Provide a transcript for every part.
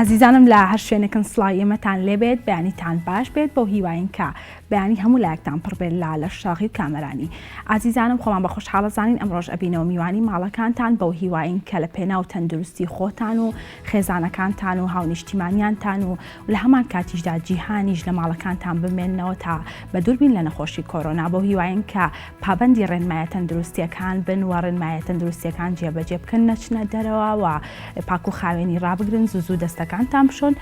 ئازیزانم لە هەر شوێنێکن سڵاوی ئێمەتان لێبێت بەیانیتان باش بێت بۆ هیواین کە بەیانی هەموو لایەکتان پڕ بێت لە شاغی و کامەرانی. ئازیزانم خۆمان بە خۆشحاڵە زانین ئەمڕۆژ ئەبینەوە میوانی ماڵەکانتان بەو هیواین کە لە پێناو تەندروستی خۆتان و خێزانەکانتان و هاونیشتیمانیانتان و لە هەمان کاتیشدا جیهانیش لە ماڵەکانتان بمێننەوە تا بە دووربین لە نەخۆشی کۆرۆنا بۆ هیواین کە پابەندی ڕێنمایە تەندروستیەکان بن و ڕێنمایە تەندروستیەکان جێبەجێ بکەن نەچنە دەرەوە و پاک و خاوێنی ڕابگرن زوو دەستەکانتان بشۆن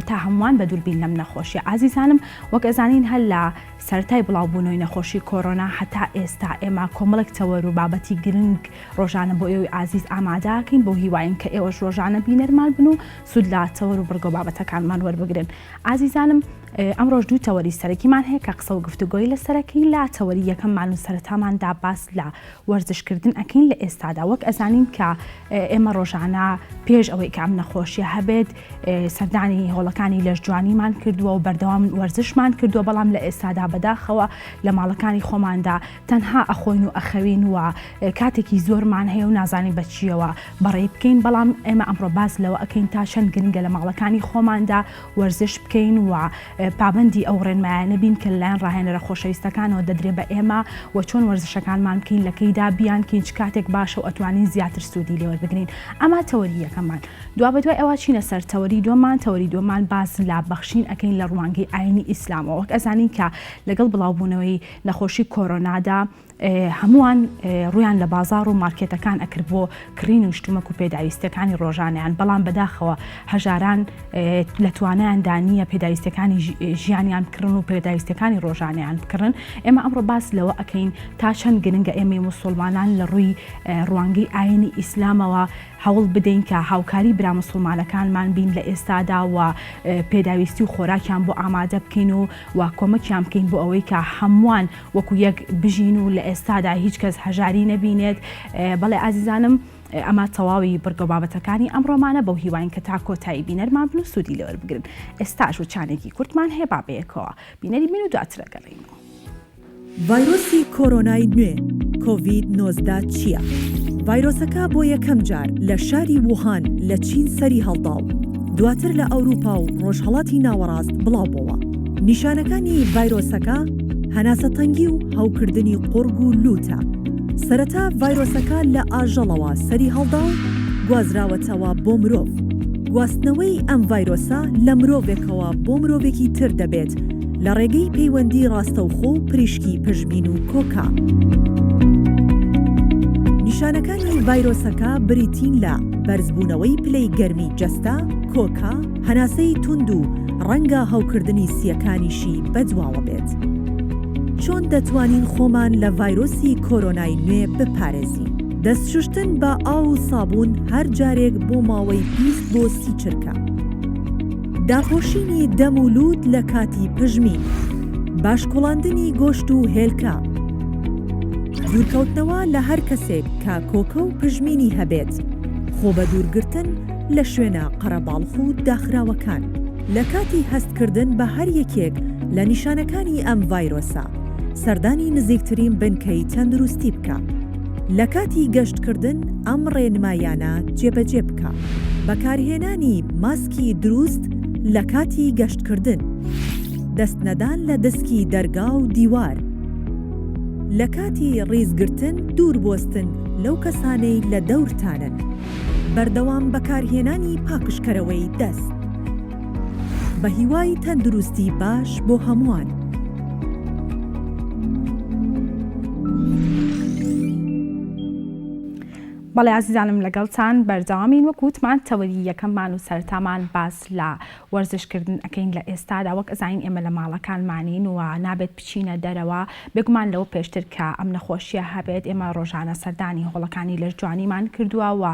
تا هەمووان بە دووربین لەم نەخۆشیە. ئازیزانم وەک ئەزانین هەر لە سەرەتای بڵاوبوونەوەی نەخۆشی کۆرۆنا هەتا ئێستا ئێمە کۆمەڵێک تەوەر و بابەتی گرنگ ڕۆژانە بۆ ئێوەی ئازیز ئامادەکەین بۆ هیواین کە ئێوەش ڕۆژانە بینەرمان بن و سوود لە تەوەر و بڕگۆ بابەتەکانمان وەربگرن. ئازیزانم ئەمڕۆژ دوو تەوەری سەرەکیمان هەیە کە قسە و گفتوگۆی لەسەرەکەین. لە تەوەری یەکەممان و سەرەتاماندا باس لە وەرزشکردن ئەکەین لە ئێستادا. وەک ئەزانین کە ئێمە ڕۆژانە پێش ئەوەی کە ئەم نەخۆشیە هەبێت سەردانی هۆڵەکانی لەش جوانیمان کردووە و بەردەوام وەرزشمان کردووە، بەڵام لە ئێستادا بەداخەوە لە ماڵەکانی خۆماندا تەنها ئەخۆین و ئەخەوین و کاتێکی زۆرمان هەیە و نازانین بەچیەوە بەڕێ بکەین. بەڵام ئێمە ئەمڕۆ باس لەوە ئەکەین تا چەند گرنگە لە ماڵەکانی خۆماندا وەرزش بکەین و پابەندی ئەو ڕێنمایانە بین کە لەلایەن ڕاهێنەرە خۆشەویستەکانەوە دەدرێ بە ئێمە و چۆن وەرزشەکانمان بکەین لەکەیدا بیانکەین چ کاتێک باشە و ئەتوانین زیاتر سوودی لێوەربگرین. ئەمە تەوەری یەکەممان. دوا بەدوای ئەوە چینە سەر تەوەری دووەمان. تەوەری دووەمان باس لە بەخشین ئەکەین لە ڕوانگەی ئاینی ئیسلامەوە. وەک ئەزانین کە لەگەڵ بڵاوبوونەوەی نەخۆشی کۆرۆنادا هەمووان ڕویان لە بازار و مارکێتەکان ئەکرد بۆ کڕین و شتومەک و پێداویستەکانی ڕۆژانیان، بەڵام بەداخەوە هەژاران لە توانایاندا نییە پێداویستەکانی ژیانیان بکڕن و پێداویستەکانی ڕۆژانیان بکڕن. ئێمە ئەمڕۆ باس لەوە ئەکەین تا چەند گرنگە ئێمەی موسڵمانان لە ڕووی ڕوانگەی ئاینی ئیسلامەوە هەوڵ بدەین کە هاوکاری برا موسڵمانەکانمان بین لە ئێستادا و پێداویستی و خۆراکیان بۆ ئامادە بکەین و کۆمەکیان بکەین بۆ ئەوەی کە هەمووان وەکو یەک بژین و لە ئێستادا هیچ کەس هەژاری نەبینێت. بەڵێ ئازیزانم ئەمە تەواوی بڕگە بابەتەکانی ئەمڕۆمانە بەو هیواین کە تا کۆتایی بینەرمان بن و سوودی لێوەربگرن. ئێستاش و چانێکی کورتمان هەیە با بەیەکەوە بینەری بین و دواترە گەڕێینەوە. ڤایرۆسی کۆرۆنای نوێ کۆڤید-19 چییە؟ ڤایرۆسەکە بۆ یەکەم جار لە شاری ووهان لە چین سەری هەڵدا و دواتر لە ئەوروپا و ڕۆژهەڵاتی ناوەڕاست بڵاو بووە. نیشانەکانی ڤایرۆسەکە هەناسەتەنگی و هەوکردنی قورگ و لوتە. سەرەتا ڤایرۆسەکە لە ئاژەڵەوە سەری هەڵدا و گوازراوەتەوە بۆ مرۆڤ. گواستنەوەی ئەم ڤایرۆسە لە مرۆڤێکەوە بۆ مرۆڤێکی تر دەبێت لە ڕێگەی پەیوەندی ڕاستەوخۆ و پریشکی پشبین و کۆکا. نیشانەکانی ڤایرۆسەکە بریتین لە بەرزبوونەوەی پلەی گەرمی جەستە، کۆکا، هەناسەی توند و ڕەنگە هەوکردنی سیەکانیشی بەدواوە بێت. چۆن دەتوانین خۆمان لە ڤایرۆسی کۆرۆنای نوێ بپارێزین؟ دەستشوشتن بە ئاو و سابوون هەر جارێک بۆ ماوەی 20 بۆ 30 چرکە. داپۆشینی دەم و لووت لە کاتی پژمین، باشکۆڵاندنی گۆشت و هێلکە، دوورکەوتنەوە لە هەر کەسێک کە کۆکە و پژمینی هەبێت، خۆ بە دوورگرتن لە شوێنە قەرەباڵغ و داخراوەکان. لە کاتی هەستکردن بە هەر یەکێک لە نیشانەکانی ئەم ڤایرۆسە سەردانی نزیکترین بنکەی تەندروستی بکە. لە کاتی گەشتکردن ئەم ڕێنمایانە جێبەجێ بکە. بەکارهێنانی ماسکی دروست لە کاتی گەشتکردن، دەستنەدان لە دەسکی دەرگا و دیوار. لە کاتی ڕیزگرتن دوور بۆستن لەو کەسانەی لە دەورتانن. بەردەوام بەکارهێنانی پاکشکەرەوەی دەست. بە هیوای تەندروستی باش بۆ هەمووان. بەڵێ ئازیزانم لەگەڵتان بەردەوامین. وەکوتمان تەوەری یەکەممان و سەرەتامان باس لە وەرزشکردن ئەکەین لە ئێستادا. وەک ئەزانین ئێمە لە ماڵەکانمانین و نابێت بچینە دەرەوە بێگومان لەوە پێشتر کە ئەم نەخۆشیە هەبێت ئێمە ڕۆژانە سەردانی هۆڵەکانی لەش جوانیمان کردووە و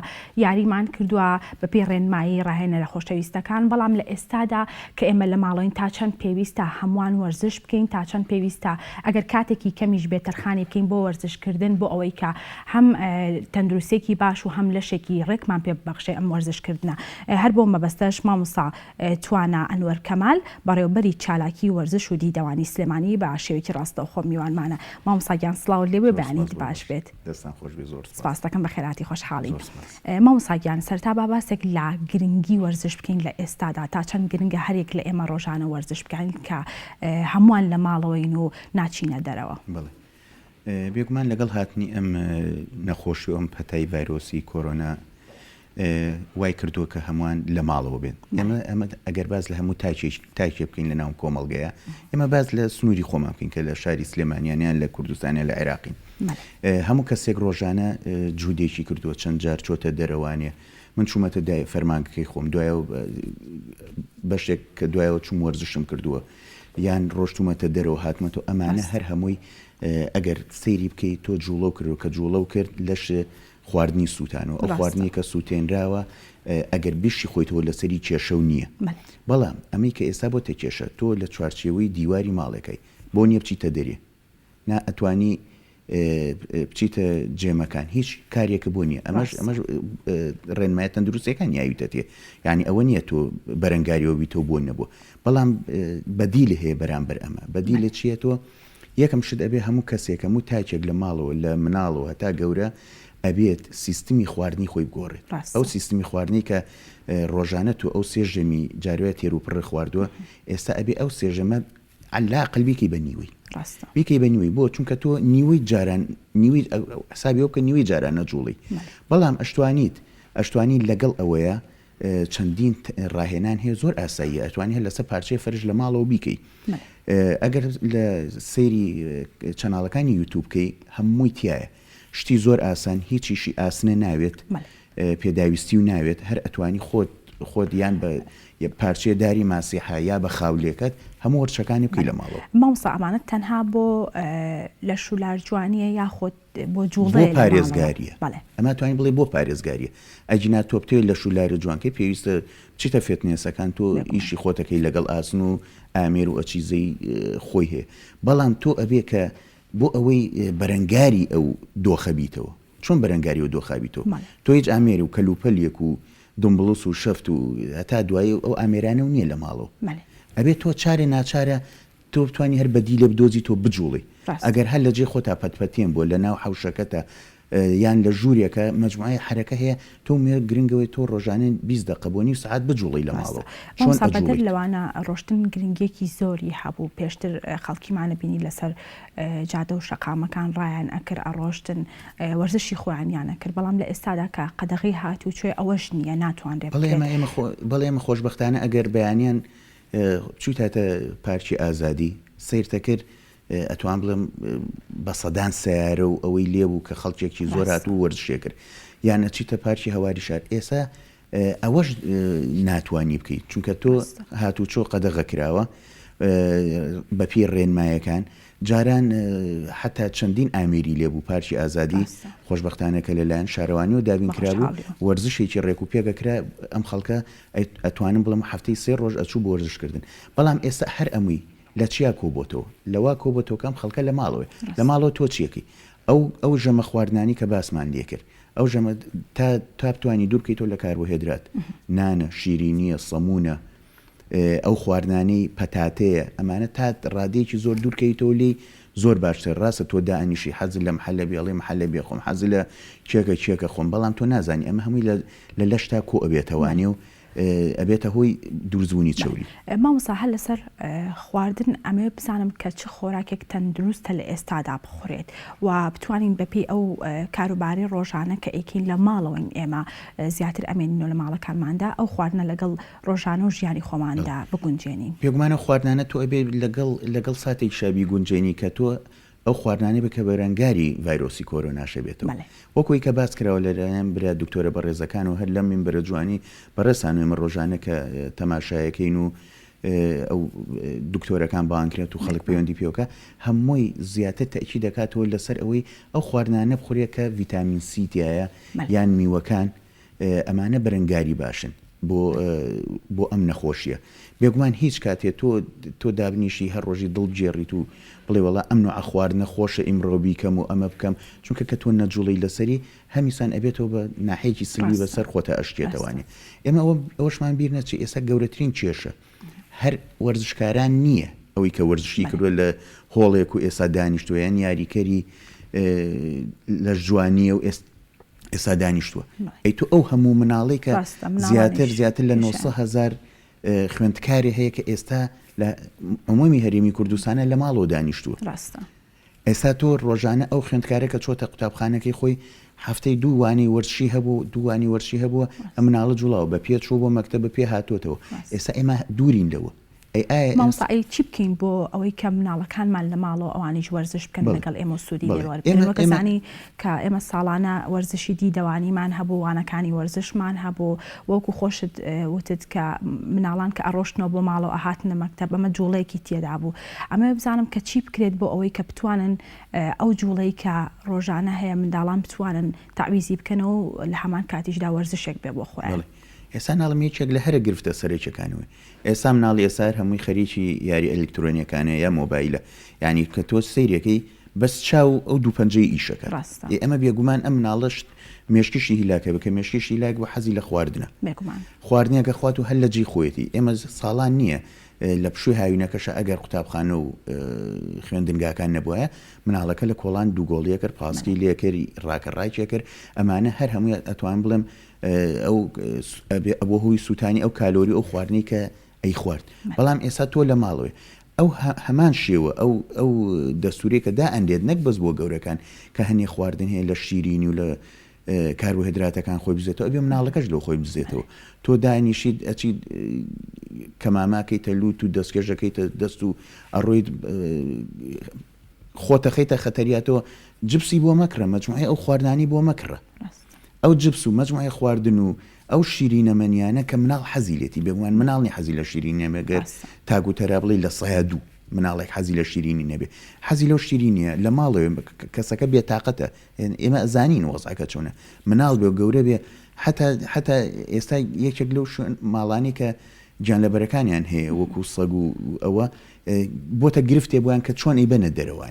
یاریمان کردووە بەپێی ڕێنمایی ڕاهێنەرە خۆشەویستەکان. بەڵام لە ئێستادا کە ئێمە لە ماڵۆین تا چەند پێویستە هەمووان وەرزش بکەین، تا چەند پێویستە ئەگەر کاتێکی کەمیش بێت تەرخانی بکەین بۆ وەرزشکردن بۆ ئەوەی کە هەم تەندروستێکی لەشێکی باش و هەم لەشێکی ڕێکمان پێ ببەخشێ ئەم وەرزشکردنە. هەر بۆ مەبەستەش مامۆستا توانە ئەنوەر کەمال بەڕێوەبەری چالاکی وەرزش و دیدەوانی سلێمانی بە شێوەیەکی ڕاستەوخۆ میوانمانە. مامۆستا گیان سڵاو لێوێ بەیانیت باش بێت. دەستان خۆش بێ، زۆر سپاس دەکەم بە خێراتی خۆشحاڵی. مامۆستا گیان سەرتا با باسێک لە گرنگی وەرزش بکەین لە ئێستادا تا چەند گرنگە هەرێک لە ئێمە ڕۆژانە وەرزش بکەین کە هەمووان لە ماڵەوەین و ناچینە دەرەوە. بێگومان لەگەڵ هاتنی ئەم نەخۆشی ئەم پەتای ڤایرۆسی کۆرۆنا وای کردووە کە هەمووان لە ماڵەوە بێن. ئەمە ئەگەر باز لە هەموو تاکێ بکەین لە ناو کۆمەڵگەیە، ئێمە باز لە سنووری خۆمان بکەین کە لە شاری سلێمانیانیان لە کوردستانە لە عێراقین. هەموو کەسێک ڕۆژانە جوودێکی کردووە، چەند جار چۆتە دەرەوانێ. من چوومەتە دای فەرمانگەکەی خۆم، دوایەوە بەشێک کە دوایەوە چوم وەرزشم کردووە، یان ڕۆژتومەتە دەرەوە هاتمەتەوە. ئەمانە هەر هەمووی ئەگەر سەیری بکەیت تۆ جوڵەو کردو کە جوڵەو کرد لەش خواردنی سووتانەوە. ئەو خواردنی کە سووتێنراوە ئەگەر بیشی خۆیتەوە لەسەری کێشە و نییە. بەڵام ئەمەی کە ئێستا بۆ تێکێشە تۆ لە چوارچێوەی دیواری ماڵەکەی بۆ نییە بچیتە دەرێ، نا ئەتوانی بچیتە جێمەکان، هیچ کارێکە بۆ نییە. ئەمەش ڕێنمایە تەندروستیەکان یاویتە تێ، یعنی ئەوە نییە تۆ بەرەنگاریەوە بیتەوە بۆ نەبوو. بەڵام بەدیلە هەیە بەرامبەر ئەمە. بەدیلە چیە؟ تۆ یەکەم شت ئەبێ هەموو کەسێک هەموو تاکێک لە ماڵەوە لە مناڵەوە هەتا گەورە ئەبێت سیستمی خواردنی خۆی بگۆڕێت. ئەو سیستمی خواردنی کە ڕۆژانە تو ئەو سێژەمی جارێت تێروپڕ خواردووە، ئێستا ئەبێ ئەو سێژەمە علاقل بیکەی بە نیوەی، بیکەی بە نیوەی. بۆ چونکە تۆ نیوەی جاران نیوەی حسابی ئەو کە نیوەی جاران نەجوڵی. بەڵام ئەشتوانی لەگەڵ ئەوەیە چەندین ڕاهێنان هەیە زۆر ئاساییە، ئەتوانی هەر لەسەر پارچەی فەرش لە ماڵەوە بیکەی. ئەگەر لە سەیری چەناڵەکانی یوتیوب بکەی هەمووی تایە، شتی زۆر ئاسان، هیچیشی ئاسنە ناوێت، پێداویستی و ناوێت، هەر ئەتوانی خۆت یان بە پارچەیە داری ماسیحا یا بە خاولێکت هەموو وەرچەکانی بکەی لە ماڵەوە. مامۆستا ئەمانەت تەنها بۆ لە شولار جوانیە یاخۆت بۆ جوڵ بۆ پارێزگاریە. ئەمە توانین بڵێ بۆ پارێزگاریە. ئەجینا تۆ بتێت لە شولاری جوانکەی پێویستە بچیتە فێتنێسەکان، تۆ ئیشی خۆتەکەی لەگەڵ ئاسن و ئامێر و ئەچیزەی خۆی هەیە. بەڵام تۆ ئەبێ کە بۆ ئەوەی بەرەنگاری ئەو دۆخەبیتەوە. چۆن بەرەنگاری و دۆخابیتەوە؟ تۆ هیچ ئامێری و کەلوپەلیەک و دمبڵوس و شەفت و هەتا دوایی ئەو ئامێرانە و نییە لە ماڵەوە. ئەبێت تۆ چارێ ناچارە تۆ بتوانی هەر بەدی لە بدۆزی تۆ بجوڵی. ئەگەر هەر لە جێ خۆتا پەتپەتێن بۆ لە ناو حوشەکەتە یان لە ژوورێکە مەجموعی حرەکە هەیە، تۆ مێ گرنگەوەی تۆ ڕۆژانە 20 دقە بۆ نیم سعات بجوڵی لە ماڵەوە. بەدەر لەوانە ڕۆشتن گرنگێکی زۆری هەبوو. پێشتر خەڵکیمانە بینی لەسەر جادە و شەقامەکان ڕایان ئەکرد، ئەڕۆشتن وەرزشی خۆیانیانە کرد. بەڵام لە ئێستادا کە قەدەغی هاتوو کوێ ئەوەش نییە، ناتوانرێت. بەڵێ ئێمە خۆشبەختانە ئەگەر بەیانیان چوویتاتە پارکی ئازادی سیرتە کرد، ئەتوان بڵم بە سەدان سیارە و ئەوەی لێبوو کە خەڵکێکی زۆر هاتوو وەرزشێ کرد، یان نەچیتە پارکی هەواری شار. ئێستا ئەوەش ناتوانی بکەیت، چونکە تۆ هاتوو چۆ قەدەغە کراوە بەپی ڕێنمایەکان. جاران حتا چەندین ئامێری لێبوو پارکی ئازادی خۆشبەختانەکە لەلایەن شارەوانی و دابین کرابوو، وەرزشێکی ڕێک و پێگەکرا. ئەم خەڵکە ئەتوانم بڵم هەفتەی 3 ڕۆژ ئەچوو بۆ وەرزشکردن. بەڵام ئێستا هەر ئەمووی لە چیا کۆبۆتەوە؟ لەوا کۆبۆتەوە کەم خەڵکە لە ماڵەوە. لە ماڵەوە تۆ چیەکەی؟ ئەو ژەمە خواردنانی کە باسمان لێ کرد، ئەو ژەمە تا بتوانی دوور بکەیتەوە لە کاربۆهێدرات، نانە، شیرینیە، سەمونە، ئەو خواردنانەی پەتاتەیە، ئەمانە تا ڕادەیەکی زۆر دوورکەیتەوە لێی زۆر باشتر. ڕاستە تۆ دائنیشی حەزت لە محەلەبی، ئەڵێ محەلەبی خۆم، حەزت لە کێکە خۆم، بەڵام تۆ نازانی ئەمە هەمووی لە لەشتا کۆ ئەبێتەوانێ و ئەبێتە هۆی دوورزبوونی چەوری. مامۆستا هەر لەسەر خواردن ئەمێ بزانم کە چ خۆراکێک تەندروستە لە ئێستادا بخورێت و بتوانین بەپێی ئەو کاروباری ڕۆژانە کە ئەیکەین لە ماڵەوەین ئێمە زیاتر ئەمێنین لە ماڵەکانماندا ئەو خواردنە لەگەڵ ڕۆژانە و ژیانی خۆماندا بگونجێنین. پێگومانە خواردنانە تۆ ئەبێ لەگەڵ ساتێک شابی گونجێنی کە تۆ ئەو خواردنانەی بکە بەرەنگاری ڤایرۆسی کۆرۆناشە بێتەوە. وەکوی کە باس کراوە لەلایەن برا دکتۆرە بەڕێزەکان و هەر لەم منبەرە جوانی بەڕێسان و ئێمە ڕۆژانە کە تەماشایەکەین و ئەو دکتۆرەکان بانکرێت و خەڵک پەیوەندی پێوەکە، هەمووی زیاتر تەئکید دەکاتەوە لەسەر ئەوەی ئەو خواردنانە بخورێت کە ڤیتامین سی تایە یان میوەکان، ئەمانە بەرەنگاری باشن. بۆ ئەم نەخۆشیە بێگومان هیچ کاتێ تۆ دابنیشی هەر ڕۆژی دڵگێڕیت و بڵێ وەڵا ئەم نوع خواردنە خۆشە ئیمڕۆ بیکەم و ئەمە بکەم چونکە کە تۆ نەجوڵی لەسەری هەمیسان ئەبێتەوە بە ناحەیەکی سلبی بەسەر خۆتە ئەشتێتەوانێ ئێمە ئەوەشمان بیر نەچێ ئێستا گەورەترین کێشە هەر وەرزشکاران نییە ئەوەی کە وەرزشی کردووە لە هۆڵێک و ئێستا دانیشتووەیان یاریکەری لە جوانیە و ئێستا دانیشتووە ئەی تو ئەو هەموو مناڵی کە زیاتر لە 900,000 خوێندکاری هەیە کە ئێستا لە عمومی هەرێمی کوردستانە لە ماڵەوە دانیشتووە ئێستا تۆ ڕۆژانە ئەو خوێندکارە کە چۆتە قوتابخانەکەی خۆی هەفتەی دووانی وەرشی هەبووە ئەم مناڵە جوڵاوە بە پێ چوو بۆ مەکتەب بە پێ هاتوۆتەوە ئێستا ئێمە دوورین لەوە مامۆستا چی بکەین بۆ ئەوەی کە مناڵەکانمان لە ماڵەوە ئەوانیش وەرزش بکەن لەگەڵ ئێمە سوودی لێوەرگزانی کە ئێمە ساڵانە وەرزشی دیدەوانیمان هەبوو وانەکانی وەرزشمان هەبوو وەکو خۆشت وتت کە مناڵان کە ئەڕۆشتنەوە بۆ ماڵەوە ئاهاتنە مەکتەب ئەمە جوڵەیەکی تێدا بوو ئەمە بزانم کە چی بکرێت بۆ ئەوەی کە بتوانن ئەو جوڵەی کە ڕۆژانە هەیە منداڵان بتوانن تعویزی بکەنەوە لە هەمان کاتیشدا وەرزشێک بێ بۆ خۆیان ئێستا ناڵم یەکێک لە هەرە گرفتە سەرێکەکانەوەی ئێستا مناڵی ئێسار هەمووی خەریکی یاری ئەلکترۆنیەکانە یا مۆبایلە یعنی کە تۆ سەیرەکەی بەس چاو ئەو دوو پەنجەی ئیشەکە ئەمە بێگومان ئەم مناڵەش مێشکیشی هیلاکە بکە مێشکیشی هیلاک بە حەزی لە خواردنە خواردنیەکە خوات و هەر لە جێی خۆیەتی ئێمە ساڵان نییە لە پشووی هاوینەکەشە ئەگەر قوتابخانە و خوێندنگاکان نەبووە مناڵەکە لە کۆڵان دووگۆڵیە کرد پاسکی لێکردی ڕاکەڕای کرد ئەمانە هەر هەمووی ئەتوان بڵێم ئەو ئەوە هۆی سووتانی ئەو کالۆری ئەو خواردنی کە ئەی خوارد بەڵام ئێستا تۆ لە ماڵەوەی ئەو هەمان شێوە ئەو دەستورێکە دا ئەندێت نەک بەس بۆ گەورەکان کە هەنێ خواردن هەیە لە شیرینی و لە کاربوهیدراتەکان خۆی بزێتەوە ئەبێ مناڵەکەش لەو خۆی بزێتەوە تۆ دانیشیت ئەچیت کەماماکەیتە لوت و دەستکێژەکەیتە دەست و ئەڕۆیت خۆتەخەیتە خەتەریاتەوە جبسی بۆ مەکرە مەجموعی ئەو خواردانی بۆ مەکڕە ئەو جبس و مەجموعی خواردن و ئەو شیرینەمەنیانە کە مناڵ حەزی لێتی بێگومان مناڵنی حەزی لە شیرینە مەگەر تاگو تەرا بڵێ لە سەیادوو مناڵێک حەزی لە شیرینی نەبێ حەزی لەو شیرینیە لە ماڵەوە کەسەکە بێتاقەتە ئێمە ئەزانین وەزعەکە چۆنە مناڵ بێ گەورە بێ حتا ئێستا یەکێک لەو ماڵانی کە گیانلەبەرەکانیان هەیە وەکو سەگ و ئەوە بۆتە گرفتێ بوویان کە چۆن ئیبەنە دەرەوە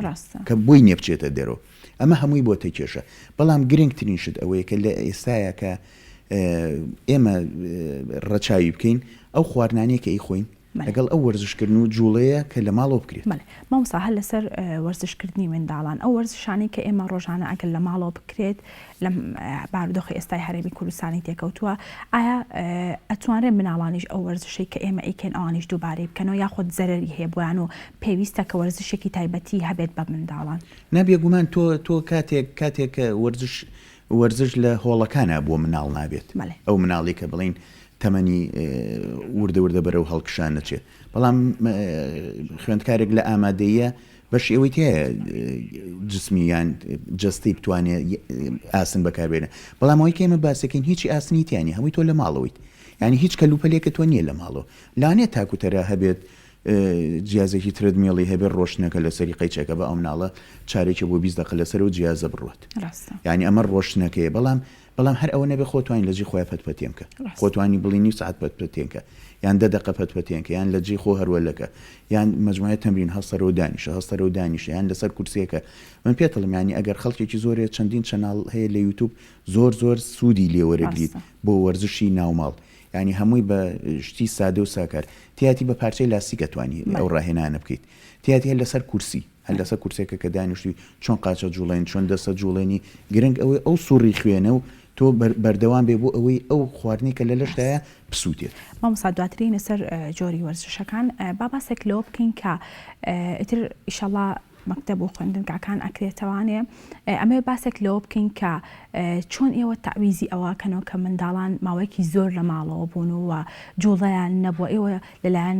کە بۆی نێبچێتە دەرەوە ئەمە هەمووی بۆتە کێشە بەڵام گرنگترین شت ئەوەیە کە لە ئێستاە کە ئێمە ڕەچاوی بکەین ئەو خواردنانەیە کە ئەی خۆین لەگەڵ ئەو وەرزشکردن و جوڵەیە کە لە ماڵەوە بکرێت مامۆستا هەر لەسەر وەرزشکردنی منداڵان ئەو وەرزشانی کە ئێمە ڕۆژانە ئەگەر لە ماڵەوە بکرێت لە بارودۆخی ئێستای هەرێمی کوردستانی تێکەوتووە ئایا ئەتوانرێت مناڵانیش ئەو وەرزشەی کە ئێمە ئەیکەن ئەوانیش دووبارەی بکەنەوە یاخۆت زەرەری هەیە بۆیان و پێویستە کە وەرزشێکی تایبەتی هەبێت بە منداڵان نابێگومان تۆ کاتێک وەرزش لە هۆڵەکانە بۆ مناڵ نابێت ئەو مناڵی کە بڵین تەمەنی وردە بەرەو هەڵکشان نەچێت بەڵام خوێندکارێک لە ئامادەیە بەش ئەوەی تێ جسمیان جستی بتوانێت ئاسن بەکاربێنە بەڵام ئەوەی کە ئێمە باسەکەین هیچی ئاسنیتیانی هەمووی تۆ لە ماڵەوەیت ینی هیچ کەلوپەلێکە تۆ نییە لە ماڵەوە لانێت تاکوتەرا هەبێت جیازێکی تردمیڵی هەبێت ڕۆشتنەکە لە سەری قەیچەکە بە ئەو مناڵە چارێکی بۆ 20 دقیقە لەسەر و جیازە بڕوات ینی ئەمە ڕۆشتنەکەیە بەڵام هەر ئەوە نەبێ خۆتوانی لە جێ خۆیان پەتپەتێنکە خۆتوانی بڵی نی سعات پەتپەتێنکە یان 10 دقیقە پەتپەتێنکە یان لە جێ خۆ هەروەلەکە یان مجموعە تەمرین هەستەرەوە دانیشە یان لەسەر کورسیەکە من پێتڵم ینی ئەگەر خەڵکێکی زۆرێ چەندین چەناڵ هەیە لە یوتیوب زۆر سوودی لێوەرەگریت بۆ وەرزشی ناوماڵ ینی هەمووی بە شتی سادە و ساکار تیاتی بە پارچەی لاستیکە توانی ئەو ڕاهێنانە بکەیت تیاتی هەر لەسەر کورسی هەر لەسەر کورسێکە کە دانیشتی چۆن قاچە جوڵێن چۆن دەسە جوڵێنی گرنگ ئەوەی ئەو سوڕی خوێنە و تۆ بەردەوام بێ بۆ ئەوەی ئەو خواردنی کە لە لەشتایە بسووتێت مامۆستا دواترین لەسەر جۆری وەرزشەکان باباسێک لەوە بکەین کە ئیتر ئیشەڵڵا مەکتەب و خوێندنگاکان ئەکرێتەوانێ ئەمێ باسێک لەوە بکەین کە چۆن ئێوە تعویزی ئەوەکەنەوە کە منداڵان ماوەیەکی زۆر لە ماڵەوە بوون و جوڵەیان نەبووە ئێوە لەلایەن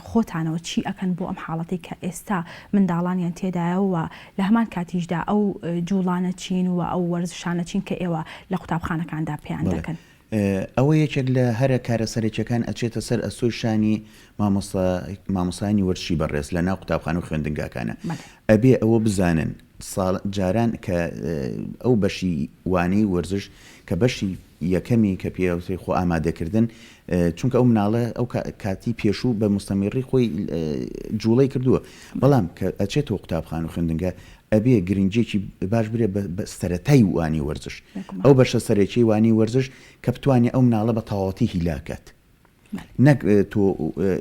خۆتانەوە چی ئەکەن بۆ ئەم حاڵەتی کە ئێستا منداڵانیان تێدایەوە لە هەمان کاتیشدا ئەو جوڵانە چین و ئەو وەرزشانە چین کە ئێوە لە قوتابخانەکاندا پێیان دەکەن ئەوە یەکێک لە هەرە کارەسەرێکەکان ئەچێتە سەر ئەسۆی شانی مامۆسانی وەرزشی بەڕێز لە ناو قوتابخانە و خوێندنگاکانە ئەبێ ئەوە بزانن جاران کە ئەو بەشی وانەی وەرزش کە بەشی یەکەمی کە پێوتەی خۆ ئامادەکردن چونکە ئەو مناڵە ئەو کاتی پێشوو بە مستەمیڕی خۆی جوڵەی کردووە بەڵام کە ئەچێتەوە قوتابخان و خوێندنگە ئەبێ گرنگجێکی باش برێ بە سەرەتای وانی وەرزش ئەو بەشە سەرەکی وانی وەرزش کە بتوانێت ئەو مناڵە بە تەواوەتی هیلاکات نەک تۆ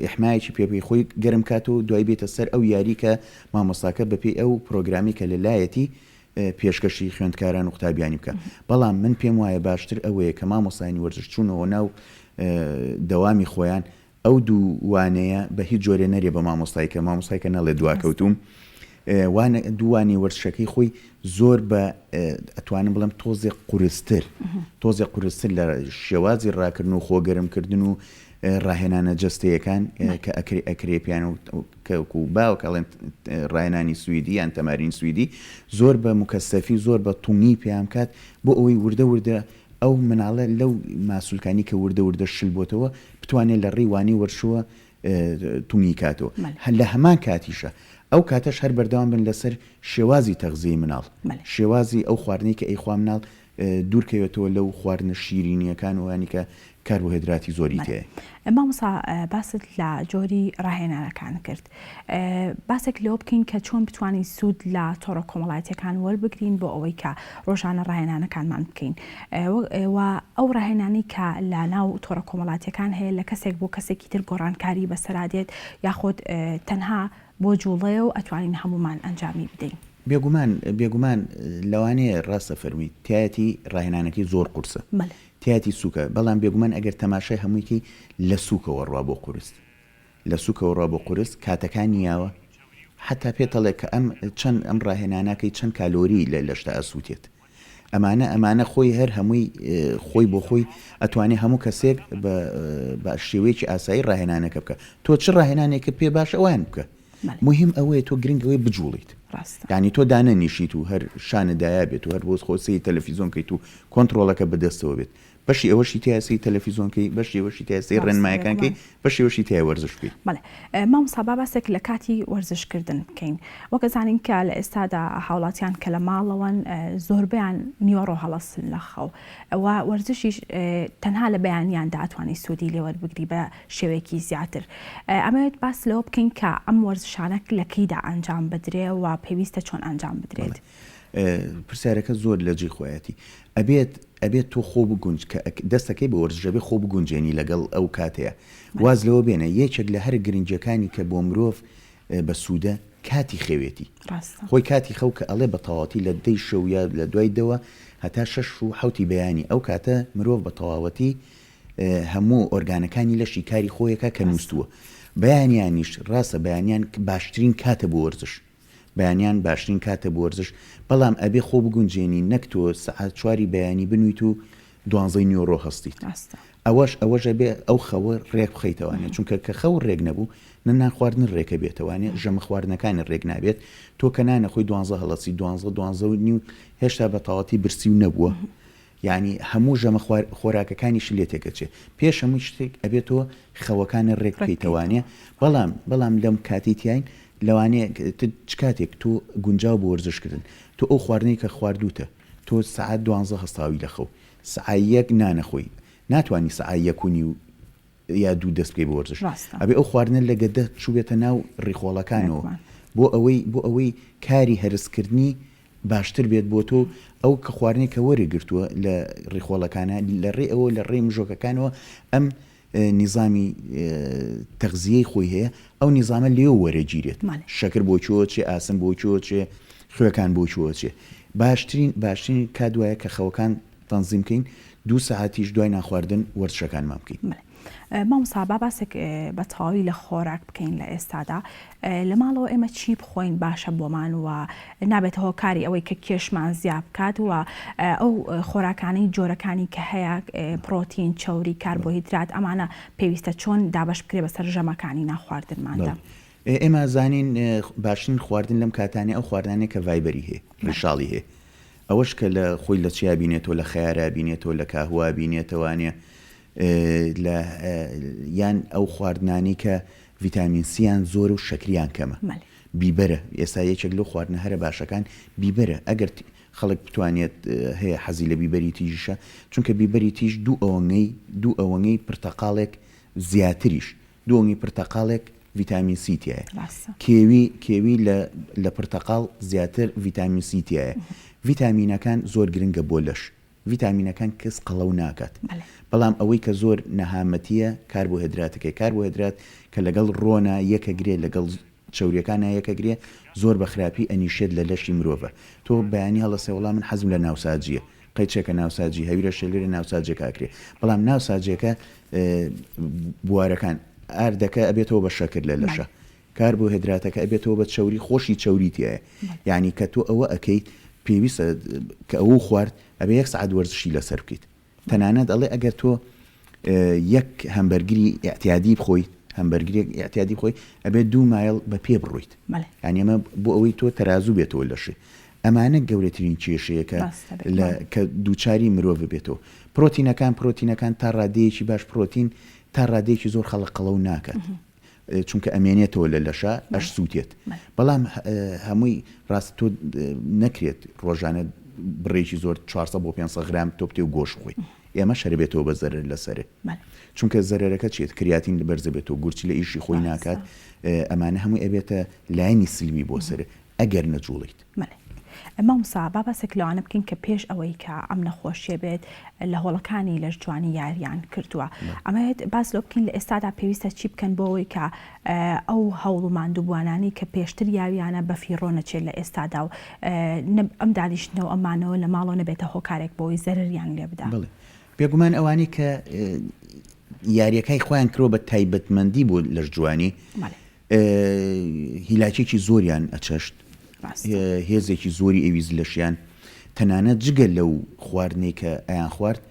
ئحمایەکی پێبی خۆی گەرم کات و دوای بێتە سەر ئەو یاری کە مامۆستاکە بەپێی ئەو پرۆگرامی کە لەلایەتی پێشکەشی خوێندکاران و قوتابیانی بکە بەڵام من پێم وایە باشتر ئەوەیە کە مامۆستانی وەرزش چوونەوە ناو دەوامی خۆیان ئەو دوو وانەیە بە هیچ جۆرە نەرێ بە مامۆستایکە نەڵێ دواکەوتوم دووانی وەرزشەکەی خۆی زۆر بە ئەتوانم بڵم تۆزێک قورستر لە شێوازی ڕاکردن و خۆگەرمکردن و ڕاهێنانە جەستەیەکان کە ئەکرێ پیان و کەوکو باوکەڵێن ڕاهێنانی سویدی یان تەمارین سویدی زۆر بە مکەسەفی زۆر بە تومی پێیان کات بۆ ئەوەی وردە ئەو مناڵە لەو ماسوولکانی کە وردە شل بۆتەوە بتوانێت لە ڕێوانی وەرشووە تومی کاتەوە لە هەمان کاتیشە ئەو کاتەش هەر بەردەوام بن لەسەر شێوازی تەغذیەی مناڵ شێوازی ئەو خواردنەی کە ئەیخوا مناڵ دوورکەوێتەوە لەو خواردنە شیرینیەکان وانی کە کاربۆهیدراتی زۆری تێ مامۆستا باست لە جۆری ڕاهێنانەکان کرد باسێک لەوە بکەین کە چۆن بتوانین سوود لە تۆڕە کۆمەڵایەتیەکان وەربگرین بۆ ئەوەی کە ڕۆژانە ڕاهێنانەکانمان بکەین و ئەو ڕاهێنانی کە لە ناو تۆڕە کۆمەڵایەتیەکان هەیە لە کەسێک بۆ کەسێکی تر گۆڕانکاری بەسەرادێت یاخۆت تەنها بۆ جوڵەیە و ئەتوانین هەمومان ئەنجامی بدەین بێگومان لەوانەیە ڕاستە فەرمی تایەتی ڕاهێنانەکەی زۆر قورسە تایەتی سووکە بەڵام بێگومان ئەگەر تەماشای هەموویکی لە سووکەوە ڕوا بۆ قورس لە سووکەوە ڕوا بۆ قورس کاتەکان نیاوە حتا پێتەڵێ کە چەند ئەم ڕاهێنانەکەی چەند کالۆری لە شتا ئەسووتێت ئەمانە خۆی هەر هەمووی خۆی بۆ خۆی ئەتوانێت هەموو کەسێک بە شێوەیەکی ئاسایی ڕاهێنانەکە بکە تۆ چ ڕاهێنانێکە پێ باش ئەوان بکە مهم ئەوەیە تۆ گرنگەوەی بجوڵیت یعنی تۆ دانە نیشیت و هەر شانەدایا بێت و هەر بۆ خۆسی تەلەڤیزۆن کەیت و کۆنتڕۆڵەکە بەدەستەوە بێت بەشی ئەوەشی تیاسی تەلەڤیزۆنکەی بەشی ئەوەشی تیاسی ڕێنمایەکانکەی بەشی ئەوەشی تیا وەرزش بکەیت مامۆستا باسێک لە کاتی وەرزشکردن بکەین وەکە زانین کە لە ئێستادا هاوڵاتیان کە لە ماڵەوەن زۆربیان نیوەڕۆ هەڵەسن لە خەو ئەوە وەرزشیش تەنها لە بەیانیاندا ئەتوانی سوودی لێوەربگری بە شێوەیەکی زیاتر ئەمەوێت باس لەوە بکەین کە ئەم وەرزشانە لەکەیدا ئەنجام بدرێ و پێویستە چۆن ئەنجام بدرێت پرسیارەکە زۆر لە جێخۆیەتی ئەبێت تۆ خۆ بگونج کە دەستەکەی بە وەرزشەبێ خۆ بگونجێنی لەگەڵ ئەو کاتەیە واز لەوە بێنە یەکێک لە هەر گرنجەکانی کە بۆ مرۆڤ بە سوودە کاتی خەوێتی خۆی کاتی خەو کە ئەڵێ بە تەواوەتی لە دەی شەویە لە دوای دەوە هەتا 6 و 7 بەیانی ئەو کاتە مرۆڤ بە تەواوەتی هەموو ئۆرگانەکانی لەشی کاری خۆیەکە کە نووسووە بەیانیانیش ڕاستە بەیانیان باشترین کاتە بۆ وەرزش بەیانیان باشترین کاتە بۆ وەرزش بەڵام ئەبێ خۆ بگونجێنی نەک تۆ سەعات 4 بەیانی بنویت و 12 نیوەڕۆ هەستیت ئەوەش بێ ئەو خەوە ڕێک بخەیتەوانێت چونکە کە خەو ڕێک نەبوو نان خواردن ڕێکە بێتەوانێت ژەمە خواردنەکانی ڕێک نابێت تۆ کە نانە خۆی 12 هەڵەسی 12 نیو هێشتا بە تەواوەتی برسی و نەبووە یعنی هەموو ژەمە خۆراکەکانیش لێتێکە چێ پێش هەموو شتێک ئەبێتەوە خەوەکانە ڕێک بکەیتەوانێ بەڵام لەم کاتی تیاین لەوانەیە چ کاتێک تۆ گونجاو بۆ وەرزشکردن تۆ ئەو خواردنەی کە خواردوتە تۆ سەعات 12 هەستاوی لە خەو سەعات 1 نانەخۆی ناتوانانی سەعات 1 و یا 2 دەست بکەی بە وەرزش ئەبێ ئەو خواردنە لە گەدە چوبێتە ناو ڕیخۆڵەکانەوە بۆ ئەوەی کاری هەرسکردنی باشتر بێت بۆ تۆ ئەو کە خواردنی کە وەرەگرتووە لە ڕیخۆڵەکانە لە ڕێ ئەوە لە ڕێ مژۆکەکانەوە ئەم نیزامی تەغزیەی خۆی هەیە ئەو نیزامە لێو وەرەگیرێت شەکر بۆ چۆ چێ ئاسم بۆ چۆ چێ خوێەکان بۆ چوە چێ باشترین کادوایە کە خەوەکان تەنزیمکەین 2 ساعتیش دوای ناخواردن وەرزشەکانمان بکەین مامۆستا باسێک بە تەواوی لە خۆراک بکەین لە ئێستادا لە ماڵەوە ئێمە چی بخۆین باشە بۆمان و نابێت هۆکاری ئەوەی کە کێشمان زیاد بکات و ئەو خۆراکانەی جۆرەکانی کە هەیە پرۆتین چەوری کاربۆهیدرات ئەمانە پێویستە چۆن دابش بکرێ بەسەر ژەمەکانی ناخواردنماندا ئێمە زانین باشترین خواردن لەم کاتانێ ئەو خواردانێک کە ڤایبەری هەیە ڕشاڵی هەیە ئەوەش کە لە خۆی لە چیا بینێتەوە لە خەیارا بینێتەوە لە کاهوا بینێتەوانێ یان ئەو خواردنانی کە ڤیتامین سییان زۆر و شەکریان کەمە بیبەرە ئێستا یەکێک لەو خواردنە هەرە باشەکان بیبەرە ئەگەر خەڵک بتوانێت هەیە حەزی لە بیبەری تیژیشە چونکە بیبەری تیژ دوو ئەوەنگەی پرتەقاڵێک زیاتریش دووەنگی پرتەقاڵێک ڤیتامین سی تایە کێوی لە پرتەقاڵ زیاتر ڤیتامین سی تایە ڤیتامینەکان زۆر گرنگە بۆ لەش ڤیتامینەکان کەس قەڵەو ناکات بەڵام ئەوەی کە زۆر نەهامەتیە کاربۆهیدراتەکەی کاربۆهیدرات کە لەگەڵ ڕۆنا یەکەگرێ لەگەڵ چاوریەکانە یەکەگرێ زۆر بە خراپی ئەنیشێت لە لەشی مرۆڤە تۆ بەیانی هەڵەسێ وەڵام من حەزم لە ناوساجیە قەیچێکە ناوساجی هەویرە شێلێرە ناوساجێک ئاکرێ بەڵام ناوساجێکە بوارەکان ئاردەکە ئەبێتەوە بە شەکر لە لەشە کاربۆهیدراتەکە ئەبێتەوە بە چاوری خۆشی چاوریتیایە یعنی کە تۆ ئەوە ئەەکەیت پێویستە کە ئەوە خوارد ئەبێ 1 ساعت وەرزشی لەسەر بکەیت تەنانەت ئەڵێ ئەگەر تۆ یەک هەمبەرگری ئیعتیادی بخۆیت هەمبەرگرێک ئیعتیادی خۆی ئەبێت 2 مایل بە پێ بڕۆیت یعنی ئەمە بۆ ئەوەی تۆ تەرازوو بێتەوە لەشێ ئەمانە گەورەترین کێشەیەکە کە دووچاری مرۆڤ بێتەوە پرۆتینەکان تا ڕادەیەکی باش پرۆتین تا ڕادەیەکی زۆر خەڵق قەڵەو ناکات چونکە ئەمێنێتەوە لە لەشە ئەش سووتێت بەڵام هەمووی ڕاست تۆ نەکرێت ڕۆژانە بڕێکی زۆر 400 بۆ 500 غرام تۆ بتێ و گۆش خۆی ئێمە شەربێتەوە بە زەرر لەسەرێ چونکە زەرەرەکە چێت کریاتین بەرزە بێتەوە گورچی لە ئیشی خۆی ناکات ئەمانە هەمووی ئەبێتە لایەنی سلمی بۆ سەر ئەگەر نەجوڵیت مامۆستا بابەسێک لەوانە بکەین کە پێش ئەوەی کە ئەم نەخۆشیە بێت لە هۆڵەکانی لەش جوانی یاریان کردووە ئەمەوێت باس لۆ بکەین لە ئێستادا پێویستە چی بکەن بۆ ئەوەی کە ئەو هەوڵ و ماندووبوانانی کە پێشتر یاریانە بە فیڕۆ نەچێت لە ئێستادا و ئەم دانیشتنەوە ئەمانەوە لە ماڵەوە نەبێتە هۆکارێک بۆی زەرریان لێ بدا بێگومان ئەوانی کە یاریەکەی خۆیان کرۆ بە تایبەتمەندی بۆ لەش جوانی هیلاکێکی زۆریان ئەچەشت هێزێکی زۆری ئەویز لەشیان تەنانەت جگە لەو خواردنەی کە ئەیان خوارد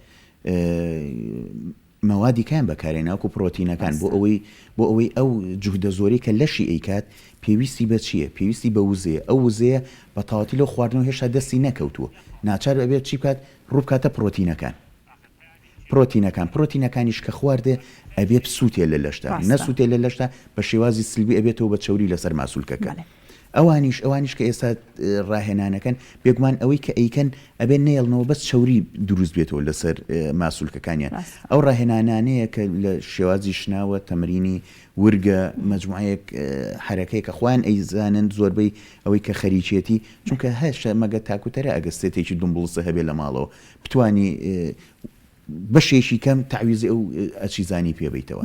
مەوادی کام بەکارێناوکو پرۆتینەکان بۆ ئەوەی ئەو جوهدە زۆری کە لەشی ئەیکات پێویستی بە چییە پێویستی بە وزەیە ئەو وزەیە بە تاواتی لەو خواردنەوە هێشتا دەستی نەکەوتووە ناچار ئەبێت چی بکات ڕووبکاتە پرۆتینەکانیش کە خواردێ ئەبێت سووتێ لە لەشتا نەسووتێ لە لەشتا بە شێوازی سلبی ئەبێتەوە بە چاوری لەسەر ماسوولکەکە ئەوانیش کە ئێستا ڕاهێنانەکەن بێگومان ئەوەی کە ئەیکەن ئەبێن نێڵنەوە بەس چاوری دروست بێتەوە لەسەر ماسوولکەکانیان ئەو ڕاهێنانانەیە کە لە شێوازی شناوە تەمرینی ورگە مەجموعەیەک حرەکەی کە خۆیان ئەیزانن زۆربەی ئەوەی کە خەریکێتی چونکە هەشە مەگە تاکوتەرە ئەگەستێتێکی دومبڵسە هەبێ لە ماڵەوە بتوانی بەشێکی کەم تعویزی ئەو ئەچیزانی پێبیتەوە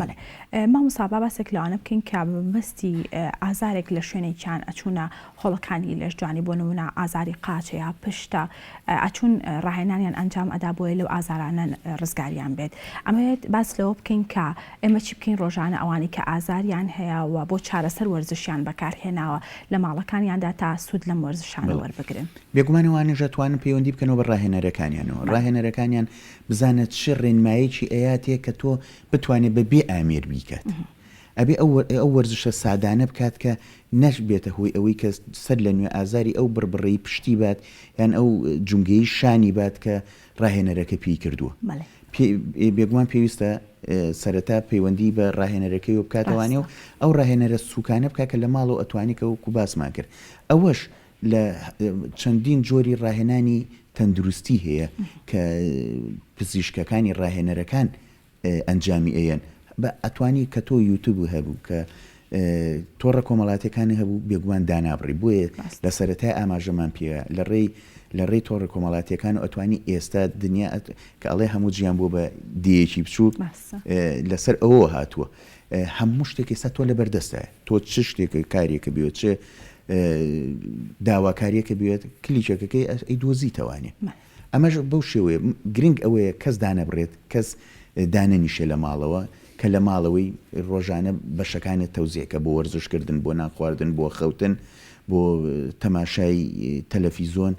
مامۆستا بابەسێک لەوانە بکەین کە بەستی ئازارێک لە شوێنێکیان ئەچوونە هۆڵەکانی لەش جوانی بۆ نمونە ئازاری قاچەیە پشتە ئەچوون ڕاهێنانیان ئەنجام ئەدا بۆیە لەو ئازارانە ڕزگاریان بێت ئەمەوێت باس لەوە بکەین کە ئێمە چی بکەین ڕۆژانە ئەوانی کە ئازاریان هەیە و بۆ چارەسەر وەرزشیان بەکارهێناوە لە ماڵەکانیاندا تا سوود لەم وەرزشانە وەربگرن بێگومانەوانیش دەتوانن پەیوەندی بکەنەوە بە ڕاهێنەرەکانیانەوە ڕاهێنەرەکانیان بزانێت چ ڕێنمایەکی ئەیاتێ کە تۆ بتوانێت بە بێ ئامێر بیکات ئەبێ ئەو وەرزشە سادانە بکات کە نەش بێتە هۆی ئەوەی کە سەر لە نوێ ئازاری ئەو بڕبڕی پشتی بات یان ئەو جونگەی شانی بات کە ڕاهێنەرەکە پێی کردووە بێگومان پێویستە سەرەتا پەیوەندی بە ڕاهێنەرەکەی و بکاتەوانێ و ئەو ڕاهێنەرە سوکانە بکات کە لە ماڵەوە ئەتوانێکە وەکو باسمان کرد ئەوەش لە چەندین جۆری ڕاهێنانی تەندروستی هەیە کە پزیشکەکانی ڕاهێنەرەکان ئەنجامی ئەیەن بە ئەتوانی کە تۆ یوتیوب هەبوو کە تۆڕە کۆمەڵاتەکانی هەبوو بێگومان دانابڕی بۆیە لە سەرەتای ئاماژەمان پێ لە ڕێی تۆڕە کۆمەڵاتیەکان و ئەتوانی ئێستا دنیا کە ئەڵێ هەموو جیان بۆ بە دیەکی بچووک لەسەر ئەوە هاتووە هەموو شتێک ئێستا تۆ لە بەردەستە تۆ چ شتێک کارێکە بێت چ داواکاریەکە بێت کلیچەکەکەی ئەی دۆزیتەوانێ ئەمەش بەو شێوەیە گرنگ ئەوەیە کەس دانەبڕێت کەس دانەنیشە لە ماڵەوە کە لە ماڵەوەی ڕۆژانە بەشەکانت تەوزیەکە بۆ وەرزشکردن بۆ ناخواردن بۆ خەوتن بۆ تەماشای تەلەڤیزۆن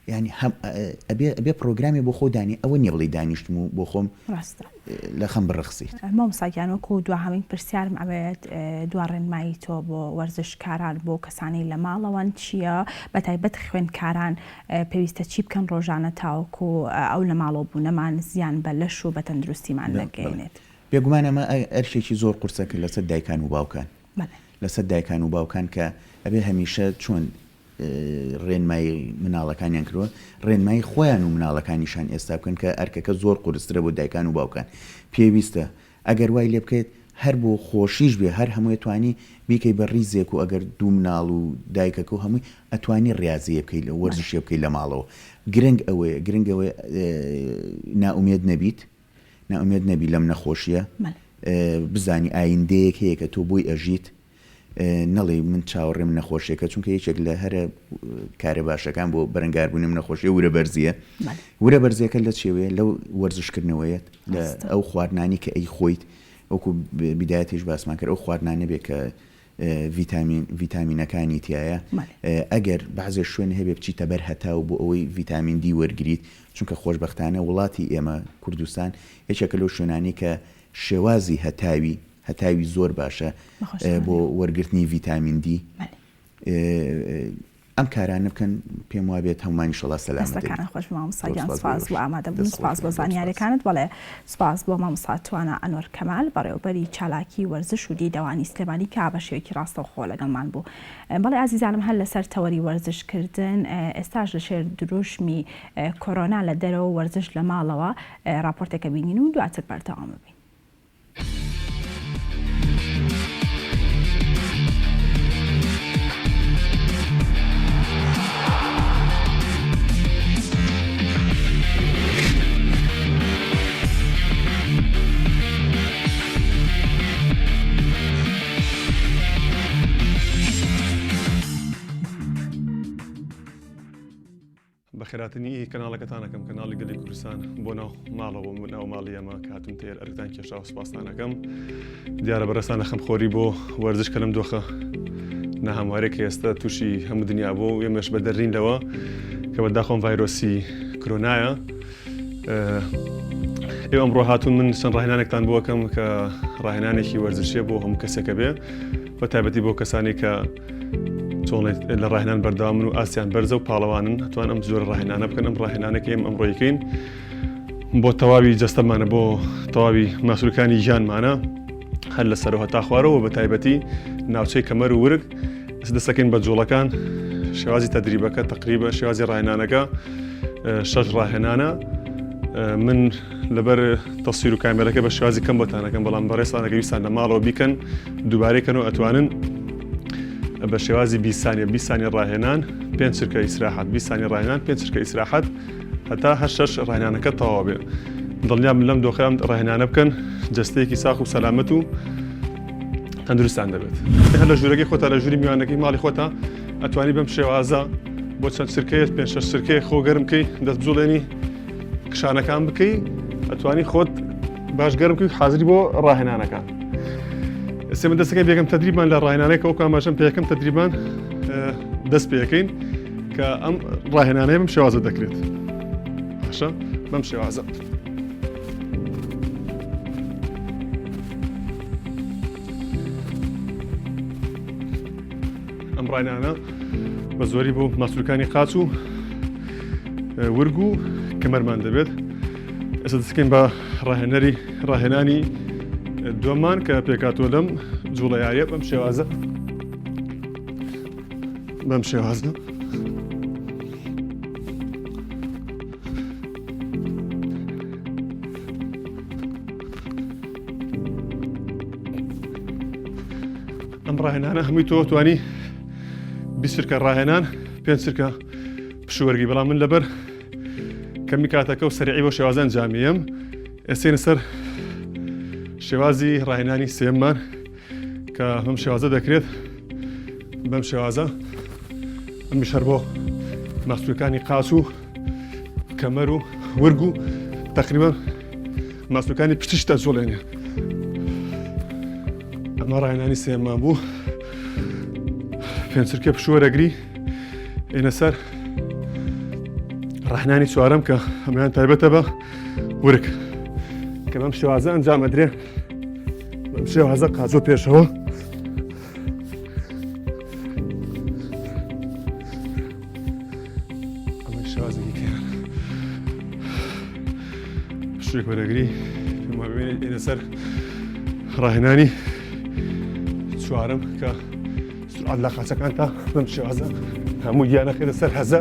ینی ئەبێ پرۆگرامی بۆ خۆ دانی ئەوە نییە بڵی دانیشتم و بۆ خۆم لە خەم بڕخسیت مامۆستاگیانوەکو دواهەمین پرسیارم ئەوێت دوا ڕێنمایی تۆ بۆ وەرزشکاران بۆ کەسانی لە ماڵەوەن چییە بەتایبەت خوێندکاران پێویستە چی بکەن ڕۆژانە تاوەکو ئەو لە ماڵەوە بوونەمان زیان بە لەش و بە تەندروستیمان دەگەێنێت بێگومان ئەمە ئەرشێکی زۆر قورسە کرد لەسەر دایکان و باوکان لەسەر دایکان و باوکان کە ئەبێ هەمیشە چۆن ڕێنمایی مناڵەکانیان کردووە ڕێنمایی خۆیان و مناڵەکانیشان ئێستا بکەن کە ئەرکەکە زۆر قورسترە بۆ دایکان و باوکان پێویستە ئەگەر وای لێ بکەیت هەر بۆ خۆشیش بێ هەر هەمووی توانی بیکەی بە ڕیزێک و ئەگەر دوو مناڵ و دایکەکە و هەمووی ئەتوانی ڕاضیە بکەیت لە وەرزشی بکەیت لە ماڵەوە گرنگ ئەوەیە ناومێد نەبی لەم نەخۆشیە بزانی ئایندەیەک هەیە کە تۆ بۆی ئەژیت نەڵێ من چاوەڕێم نەخۆشیەکە چونکە یەکێک لە هەرە کارە باشەکان بۆ بەرەنگاربوونم نەخۆشیە ورە بەرزیەکە لە چێوەیە لەو وەرزشکردنەوەیە لە ئەو خواردنانی کە ئەی خۆیت وەکو بیدایەتیش باسمان کرد ئەو خواردنانە بێ کە ڤیتامینەکانی تایە ئەگەر بەعزێ شوێن هەبێ بچیتە بەر هەتاو بۆ ئەوەی ڤیتامین دی وەرگریت چونکە خۆشبەختانە وڵاتی ئێمە کوردستان یەکێکە لەو شوێنانی کە شێوازی هەتاوی زۆر باشە بۆ وەرگرتنی ڤیتامین دی ئەم کارانە بکەن پێم وابێت هەمومانی شڵا سەلامەتەکان خۆش مامۆستاگیان سپاس بۆ ئامادەبوون سپاس بۆ زانیاریەکانت بەڵێ سپاس بۆ مامۆستا توانە ئەنوەر کەمال بەڕێوەبەری چالاکی وەرزش و دیدەوانی سلێمانی کە بە شێوەیەکی ڕاستەوخۆ لەگەڵمان بوو بەڵێ عزیزانم هەر لەسەر تەوەری وەرزشکردن ئێستاش لە شێر دروشمی کۆرۆنا لە دەرەوە وەرزش لە ماڵەوە راپۆرتێکە بینین و دواتر بەردەوام ببین. بەخێراتنی کەناڵەکەتانەکەم کەناڵی گەلی کوردستان بۆ ناو ماڵەوە ناو ماڵی ئەمە کاتون تێر ئەرکتان کێشا و سپاسانەکەم دیارە بەرەسانە خەمخۆری بۆ وەرزش کە لەم دۆخە نە هەموارێک ئێستا تووشی هەموو دنیا بۆ و ئێمەش بە دەرینەوە کە بەداخۆم ڤایرۆسی کۆرۆنایە ئێوە ئەمڕۆ هاتوون من چەند ڕاهێنانێکتان بۆکەم کە ڕاهێنانێکی وەرزشیە بۆ هەموو کەسێکە بێ بە تایبەتی بۆ کەسانی کە لە ڕاهێنان بەردەوامن و ئاسیان بەرزە و پاڵەوانن هەتوان ئەم جۆرە ڕاهێنانە بکەن ئەم ڕاهێنانێک ئێمە ئەمڕۆیکەین بۆ تەواوی جەستەمانە بۆ تەواوی ماسوولەکانی ژیانمانە هەر لە سەرەوە تا خوارەوە بە تایبەتی ناوچەی کەمەر و ورگ دەستەکەین بە جۆڵەکان شێوازی تەدریبەکە تقریبا شێوازی ڕاهێنانەکە 6 ڕاهێنانە من لەبەر تەسویر و کامێرەکە بە شێوازی کەم بۆتانەکەم بەڵام بەڕێستانەکە ویستان لە ماڵەوە بیکەن دووبارەیکەن و ئەتوانن بە شێوازی 20 ثانیە ڕاهێنان 5 چرکە ئیسراحەت 20 ثانیە ڕاهێنان 5 چرکە ئیسراحەت هەتا 6 ڕاهێنانەکە تەواو بێ دڵنیا من لەم دۆخەیان ڕاهێنانە بکەن جەستەیەکی ساخ و سەلامەت و تەندروستان دەبێت هەر لە ژوورەکەی خۆتا لە ژووری میوانەکەی ماڵی خۆتا ئەتوانی بەم شێوازە بۆ چەند چرکەیە 5-6 چرکەیە خۆ گەرم بکەی دەست بجوڵێنی کشانەکان بکەی ئەتوانی خۆت باش گەرم بکەی حازری بۆ ڕاهێنانەکان ئێستا دەستەکەی بێگەم تەدریبان لە ڕاهێنانەکە ئەو کاماژەم پێ یەکەم تەدریبان دەست پێەکەین کە ئەم ڕاهێنانەیە بەم شێوازە دەکرێت باشە بەم شێوازە ئەم ڕاهێنانە بە زۆری بۆ ماسوولەکانی قاچ و ورگ و کەمەرمان دەبێت ئێستا دەستەکەین بە ڕاهێنانی دووەمان کە پێکاتوە لەم جوڵەیایە بەم شێوازە ئەم ڕاهێنانە هەمووی تۆ توانی 20 چرکە ڕاهێنان 5 چرکە پشوەرگی بەڵام من لەبەر کەمی کاتەکە و سەریعی بۆ شێوازان جامیەم ئێستێنە سەر شێوازی ڕاهێنانی سێممان کە بەم شێوازە دەکرێت بەم شێوازە ئەمیش هەر بۆ ماسوولەکانی قاچ و کەمەر و ورگ و تقریبا ماسوولەکانی پشتش دەجوڵێنێ ئەمە ڕاهێنانی سێممان بوو 5 چرکە پشوەرەگری ئێنە سەر ڕاهێنانی چوارەم کە ئەمەیان تایبەتە بە ورگ کە بەم شێوازە ئەنجام ئەدرێ بەم شێوازە قاچۆ پێشەوە ئەمە شێوازێکی کێرە پشوێک وەرەگری پێم وابێنێت ئێنە سەر ڕاهێنانی چوارم کە علاقاتەکان تا بەم شێوازە هەموو گیانەکەێتە سەر هەزە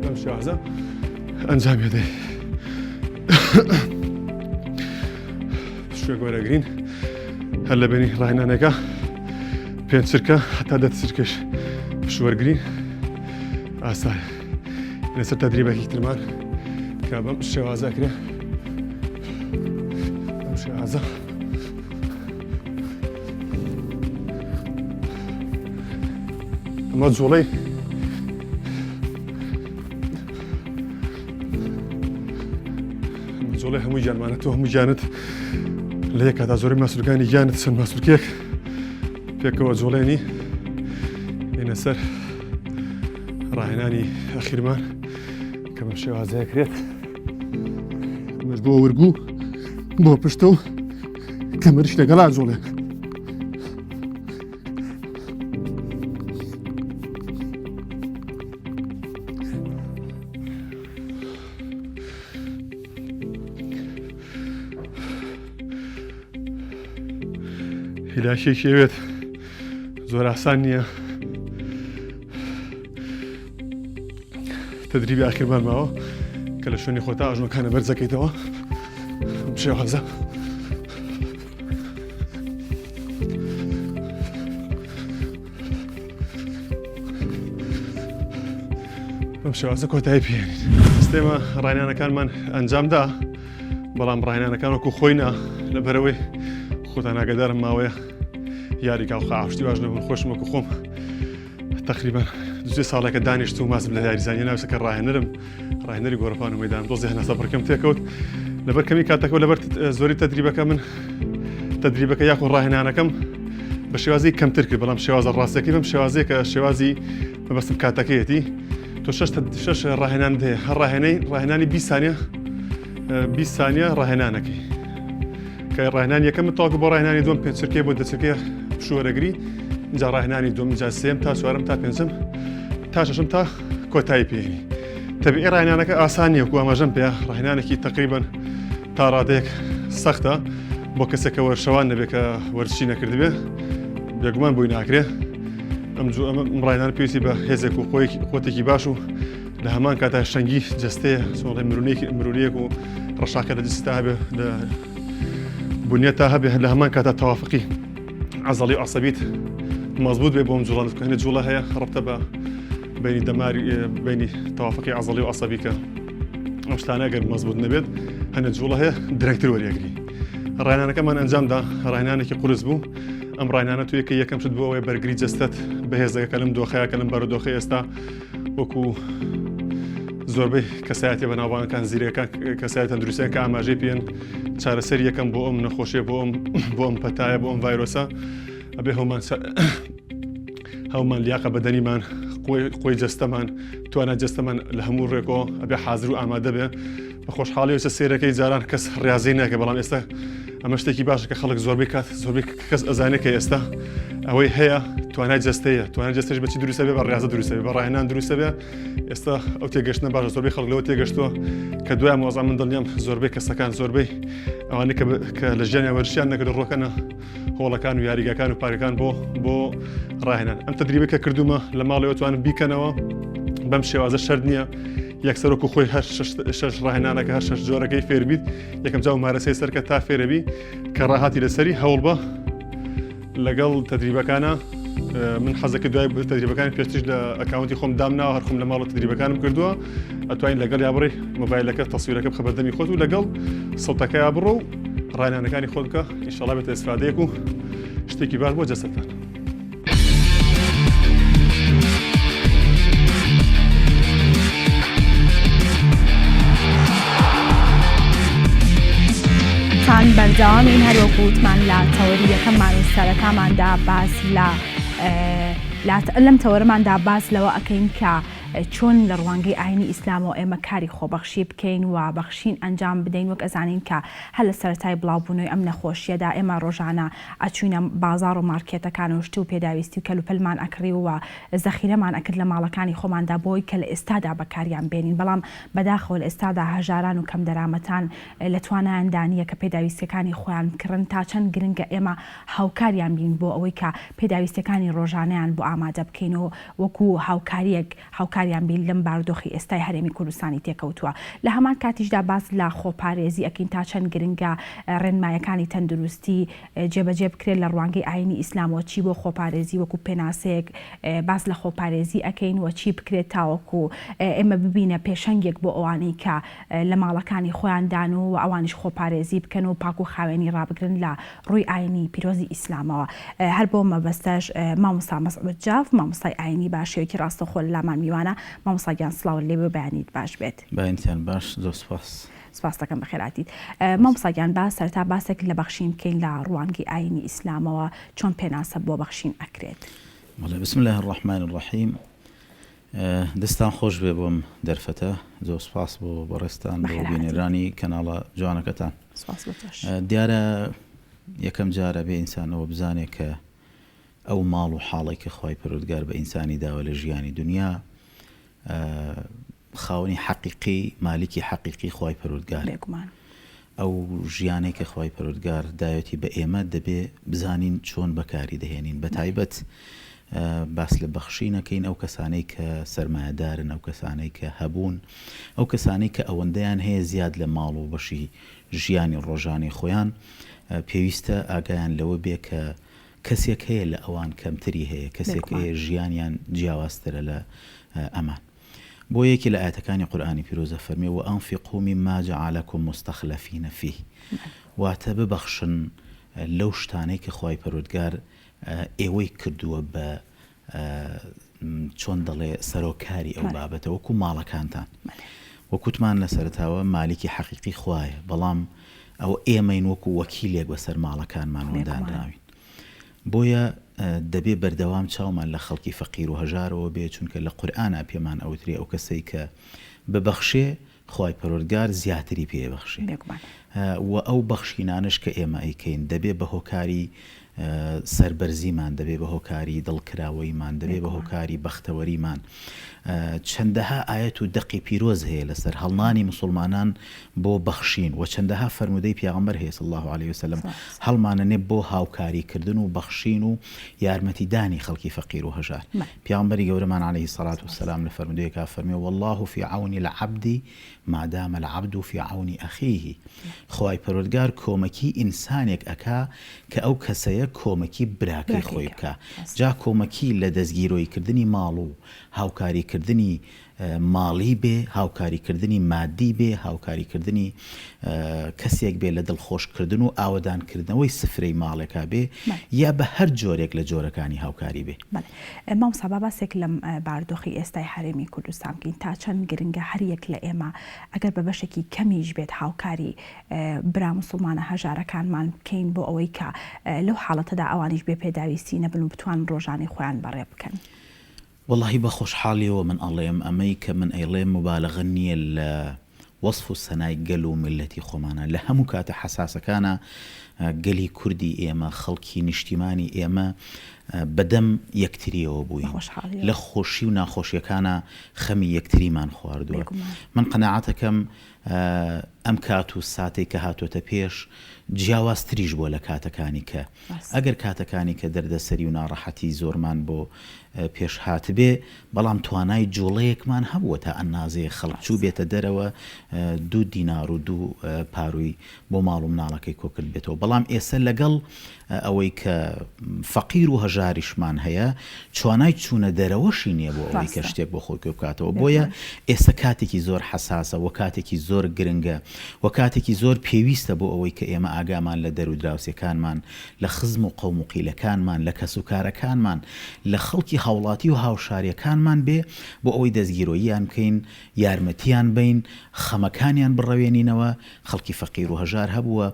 بەم شێوازە ئەنجام بدەی شوێ گۆرەگرین هەر لە بینی ڕاهێنانەکە پێنج چرکە هەتا 10 چرکەش پشوەرگرین ئاسایە لەسەر تەدریبێکی ترمان کە بەم شێوازە کرێ بەم شێوازە ئەمە جوڵەی جوڵەی هەمووی گیانمانێت و هەموو گیانت لە یەک کاتا زۆرەی ماسوولەکانی گیانت چەند ماسوولکێک پێکەوە جوڵێنی لێنە سەر ڕاهێنانی ئەخیرمان کە بەم شێوازەیە کرێت ئەمەش بۆ وەرگوو بۆ پشتە و کەمەریش لەگەڵا جوڵێک هیلاشێکی ئەوێت زۆر ئاسان نییە تدریبی ئاخیرمان ماوە کە لە شوێنی خۆتا ئاژنۆکانە بەرزەکەیتەوە بەم شێوازە بەم شێوازە کۆتایی پێێنین سیستێمە ڕاهێنانەکانمان ئەنجامدا بەڵام ڕاهێنانەکان وەکو خۆینە لەبەرەوەی خۆتان ئاگادارم ماوەیە یاریکا و خاوشتی باش نەبوون خۆشم وەکو خۆم تقریبا 2 ساڵێکە دانیشت و ماسم لە یاریزانیە ناویستە کە ڕاهێنەرم ڕاهێنەری گۆڕەپان و مەیدان دۆزی هەناسا بڕکەم تێکەوت لەبەر کەمی کاتەکە و لەبەر زۆری تەدریبەکە من تەدریبەکە یاخۆ ڕاهێنانەکەم بە شێوازی کەمتر کرد بەڵام شێوازە ڕاستەکەی بەم شێوازەیە کە شێوازی مەبەستم کاتەکەیەتی تۆ 6 ڕاهێنان هەیە هەر ڕاهێنانی 20 ثانیە ڕاهێنانەکەی کە ڕاهێنانی یەکەمت تاکو بۆ ڕاهێنانی دوم 5 چرکێ بۆ 10 چرکێ پشوەرەگری اینجا ڕاهێنانی دوم جا سێم تا چوارم تا پێنجەم تا شەشەم تا کۆتایی پێێنی تەبیعی ڕاهێنانەکە ئاسان نییە وەکو ئەمەژەم پێ ڕاهێنانێکی تقریباً تا ڕادەیەک سەختە بۆ کەسێکە وەرشەوان نەبێت کە وەرزشی نەکردبێ بێگومان بووی ناکرێ ئەم ڕاهێنان پێویستی بە هێزێک و خۆتێکی باش و لە هەمان کاتا شەنگی جەستەیە سۆڵی مرونیەک و ڕەشاکە لە جستا هەبێ لە بنیەتە هەبێ لە هەمان کاتا تەوافقی عەزەڵی و عەسەبیت مەزبوط بێ بۆم جوڵان هەنێ جوڵە هەیە ڕەبتە بە بینی دەماری بینی تەوافقی عەزەڵی و عەسەبیکە ئەم شتانە ئەگەر مەزبوط نەبێت هەنێ جوڵە هەیە درەنگتر وەریەگری ڕاهێنانەکەمان ئەنجامدا ڕاهێنانێکی قورس بوو ئەم ڕاهێنانە تو یەکەم شت بوو ئەوەیە بەرگری جەستەت بەهێزەکە لەم دۆخەیەکە لەم بەرەدۆخەی ئێستا وەکو زۆربەی کەسایەتی بەناوبانگەکان زیرەکان کەسایەتە تەندروستیان کە ئاماژەی پێن چارەسەر یەکەم بۆ ئەم نەخۆشیە بۆ ئەم پەتایە بۆ ئەم ڤایرۆسە ئەبێ هەومان لیاقە بەدەنیمان خۆی جەستەمان توانە جەستەمان لە هەموو ڕێکەوە ئەبێ حازر و ئامادە بێ بە خۆشحاڵی وسە سێرەکەی جاران کەس ڕاضی ناکە بەڵام ئێستا ئەمە شتێکی باشە کە خەڵک زۆربەی کەس ئەزانێت کە ئێستا ئەوەی هەیە توانای جەستەیە توانای جەستەش بەچی دروستە بێ بە ڕاضە دروستە بێ بە ڕاهێنان دروستە بێ ئێستا ئەو تێگەشتنە باشە زۆربەی خەڵک لەوە تێگەشتووە کە دوای مۆزان من دڵنیام زۆربەی کەسەکان زۆربەی ئەوانەی کە لە ژیانیان وەرشیان نەکرد ڕۆکەنە هۆڵەکان و یاریگەکان و پارەکان بۆ ڕاهێنان ئەم تەدریبێک کە کردومە لە ماڵەوە توانم بیکەنەوە بەم شێوازە شەرت نییە یەکسەر وەکو خۆی هەر 6 ڕاهێنانەکە هەر 6 جۆرەکەی فێربیت یەکەم جا و مارەسەی سەرکە تا فێرەبی کە ڕاهاتی لەسەری هەوڵ بە لەگەڵ تەدریبەکانە من حەزەکە دوای تەدریبەکانی پێشتیش لە ئەکاونتی خۆم دامناوە هەرخۆم لە ماڵە تەدریبەکانم کردووە ئەتوانین لەگەڵ یا بڕێ مۆبایلەکە تەسویرەکە بخە بەردەمی خۆت و لەگەڵ سەوتەکە یا بڕۆ و ڕاهێنانەکانی خۆت بکە ئینشەڵا بێتە ئیسفادەیەک و شتێکی باش بۆ جەستەتان. بەردەوامی هەروەکووتمان لە تەوەریەکەمان و سەرەتاماندا باس لەم تەوەرەماندا باس لەوە ئەەکەین کە چۆن لە ڕوانگەی ئاینی ئیسلامەوە ئێمە کاری خۆبەخشی بکەین و بەخشین ئەنجام بدەین وەک ئەزانین کە هەر لە سەرەتای بڵاوبوونەوەی ئەم نەخۆشیەدا ئێمە ڕۆژانە ئەچوینە بازار و مارکێتەکان و شتی و پێداویستی و کەلوپەلمان ئەکڕی و زەخیرەمان ئەکرد لە ماڵەکانی خۆماندا بۆی کە لە ئێستادا بەکاریان بێنین بەڵام بەداخەوە لە ئێستادا هەژاران و کەم دەرامەتان لە توانایاندانیە کە پێداویستەکانی خۆیان بکڕن تا چەند گرنگە ئێمە هاوکاریان بین بۆ ئەوەی کە پێداویستەکانی ڕۆژانەیان بۆ ئامادە بکەین و وەکو هاوکاریان بین لەم بارودۆخی ئێستای هەرێمی کوردستانی تێکەوتووە لە هەمان کاتیشدا باس لە خۆپارێزی ئەکەین تا چەند گرنگە ڕێنمایەکانی تەندروستی جێبەجێ بکرێت لە ڕوانگەی ئاینی ئیسلامەوە چی بۆ خۆپارێزی وەکو پێناسەیەک باس لە خۆپارێزی ئەکەین و چی بکرێت تاوەکو ئێمە ببینە پێشەنگێک بۆ ئەوانەی کە لە ماڵەکانی خۆیاندان و ئەوانش خۆپارێزی بکەن و پاک و خاوێنی ڕابگرن لە ڕووی ئاینی پیرۆزی ئیسلامەوە هەر بۆ مەبەستەش مامۆستا مەسعود جاف مامۆستای ئاینی باشەیەکی ڕاستەخۆ لە لامان میوانە مامۆستاگیان سڵاو لێ بەیانیت باش بێت باینتیان باش زۆر سپاس سپاس دەکەم بەخێراتیت مامۆستاگیان باس سەرتا باسێک لە بەخشین بکەین لە ڕوانگەی ئاینی ئیسلامەوە چۆن پێناسە بۆ بەخشین ئەکرێت بسم الله الرحمن الرحیم دەستان خۆش بێ بۆم دەرفەتە زۆر سپاس بۆ بەڕێستان بۆ بینێرانی کەناڵە جوانەکەتان دیارە یەکەم جارە بێ ئینسانەوە بزانێت کە ئەو ماڵ و حاڵی کە خی پەروەردگار بە ئینسانی داوە لە ژیانی دنیا خاوەنی حەقیقی مالکی حەقیقی خی پەروەردگار ئەو ژیانێک کە خی پەروەردگار داوێتی بە ئێمە دەبێ بزانین چۆن بەکاری دەهێنین بە تایبەت باس لە بەخشینەکەین ئەو کەسانەی کە سەرمایهدارن ئەو کەسانەی کە هەبوون ئەو کەسانەی کە ئەوەندەیان هەیە زیاد لە ماڵ و بەشی ژیانی ڕۆژانی خۆیان پێویستە ئاگایان لەوە بێ کە کەسێک هەیە لە ئەوان کەمتری هەیە کەسێک هەیە ژیانیان جیاوازترە لە ئەمان بۆ یەکی لە ئاەتەکانی قورئانی پیرۆزە فەرمێ و ئەنفقوا مما جعلکم مستخلفین فیه واتە ببەخشن لەو شتانەی کە خی پەروەردگار ئێوەی کردووە بە چۆن دەڵێ سەرۆکاری ئەو بابەتە وەکو ماڵەکانتان وەکوتمان لە سەرتاوە مالکی حەقیقی خوایە بەڵام ئەو ئێمەین وەکو وەکیلێک بەسەر ماڵەکانمان وەندانراوین بۆیە دەبێ بەردەوام چاومان لە خەڵکی فەقیر و هەژارەوە بێ چونکە لە قورئانە پێمان ئەوتری ئەو کەسەی کە ببەخشێ خی پەروەردگار زیاتری پێبەخشێ و ئەو بەخشینانش کە ئێمە ئەیکەین دەبێ بە هۆکاری سەربەرزیمان دەبێ بە هۆکاری دڵکراوەیمان دەبێ بە هۆکاری بەختەوەریمان چەندەها ئاەت و دەقی پیرۆز هەیە لەسەر هەڵمانی مسلمانان بۆ بەخشین و چەندەها فەرمودەی پیاغەمبەر هەیە صلی الله عليه وسلم هەڵمانەنێ بۆ هاوکاریکردن و بەخشین و یارمەتیدانی خەڵکی فەقیر و هەژار پیاغەمبەری گەورەمان عليه الصلاة والسلام لە فەرمودەیەکا فەرمێ والله في عون العبد ما دام العبد في عون أخيه خی پەروەردگار کۆمەکی ئینسانێک ئەکا کە ئەو کەسەیە کۆمەکی براکەی خۆی بکە جا کۆمەکی لە دەستگیرۆیکردنی ماڵ و هاوکاریکردنی ماڵی بێ هاوکاریکردنی مادی بێ هاوکاریکردنی کەسێک بێ لە دڵخۆشکردن و ئاوەدانکردنەوەی سفرەی ماڵێکا بێ یا بە هەر جۆرێک لە جۆرەکانی هاوکاری بێ مامۆستا باسێک لەم بارودۆخی ئێستای هەرێمی کوردستان بکەین تا چەند گرنگە هەریەک لە ئێمە ئەگەر بە بەشێکی کەمیش بێت هاوکاری برا مسلمانە هەژارەکانمان بکەین بۆ ئەوەی کە لەو حاڵەتەدا ئەوانیش بێ پێداویستی نەبن و بتوان ڕۆژانی خۆیان بەڕێ بکەن واللهی بە خۆشحاڵیەوە من ئەڵێم ئەمەی کە من ئەیڵێم مبالغە نییە لە وەصف و سەنای گەل و ملەتی خۆمانە لە هەموو کاتە حساسەکانە گەلی کوردی ئێمە خەڵکی نیشتیمانی ئێمە بەدەم یەکتریەوە بووین لە خۆشی و ناخۆشیەکانە خەمی یەکتریمان خواردووە من قەناعەتەکەم ئەم کات و ساتێک کە هاتوۆتە پێش جیاوازتریش بۆ لە کاتەکانی کە ئەگەر کاتەکانی کە دەردەسەری و ناڕەحەتی زۆرمان بۆ پێش هاتبێ بەڵام توانای جوڵەیەکمان هەبووە تا ئەنازەیە خەڵکچوو بێتە دەرەوە 2 دینار و 2 پاروی بۆ ماڵ و مناڵەکەی کۆکرد بێتەوە بەڵام ئێستا لەگەڵ ئەوەی کە فەقیر و هەژاریشمان هەیە توانای چوونە دەرەوەشی نییە بۆ ئەوەی کە شتێک بۆ خۆی بکاتەوە بۆیە ئێستا کاتێکی زۆر حساسە و کاتێکی زۆر گرنگە و کاتێکی زۆر پێویستە بۆ ئەوەی کە ئێمە ئاگامان لە دەر و دراوسەکانمان لە خزم و قەوم و قیلەکانمان لە کەس و کارەکانمان لە خەڵکی هاوڵاتی و هاوشاریەکانمان بێ بۆ ئەوەی دەستگیرۆییان بکەین یارمەتیان بین خەمەکانیان بڕەوێنینەوە خەڵکی فەقیر و هەژار هەبووە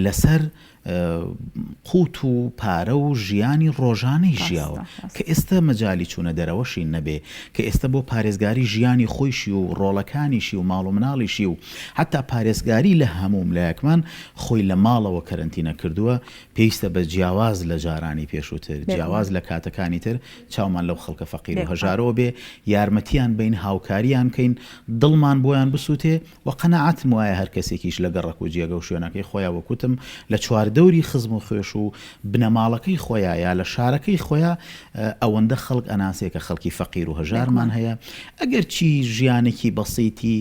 لەسەر قوت و پارە و ژیانی ڕۆژانەی ژیاوە کە ئێستا مەجای چوونە دەرەوەشی نەبێ کە ئێستا بۆ پارێزگاری ژیانی خۆیشی و ڕۆڵەکانیشی و ماڵ و مناڵیشی و حتا پارێزگاری لە هەموو لایەکمان خۆی لە ماڵەوە کەرنتینە کردووە پێویستە بە جیاواز لە جارانی پێشووتر جیاواز لە کاتەکانی تر چاومان لەو خەڵکە فەقیر و هەژارەوە بێ یارمەتیان بین هاوکاریان کەین دڵمان بۆیان بسووتێ و قەنەعەتم وایە هەر کەسێکیش لە گەڕک و جێگە و شوێنەکەی خۆیان وەکوتم لە چواردەوری خزم و خوێش و بنەماڵەکەی خۆیان یا لە شارەکەی خۆیان ئەوەندە خەڵک ئەناسێ کە خەڵکی فەقیر و هەژارمان هەیە ئەگەر چی ژیانێکی بەسیتی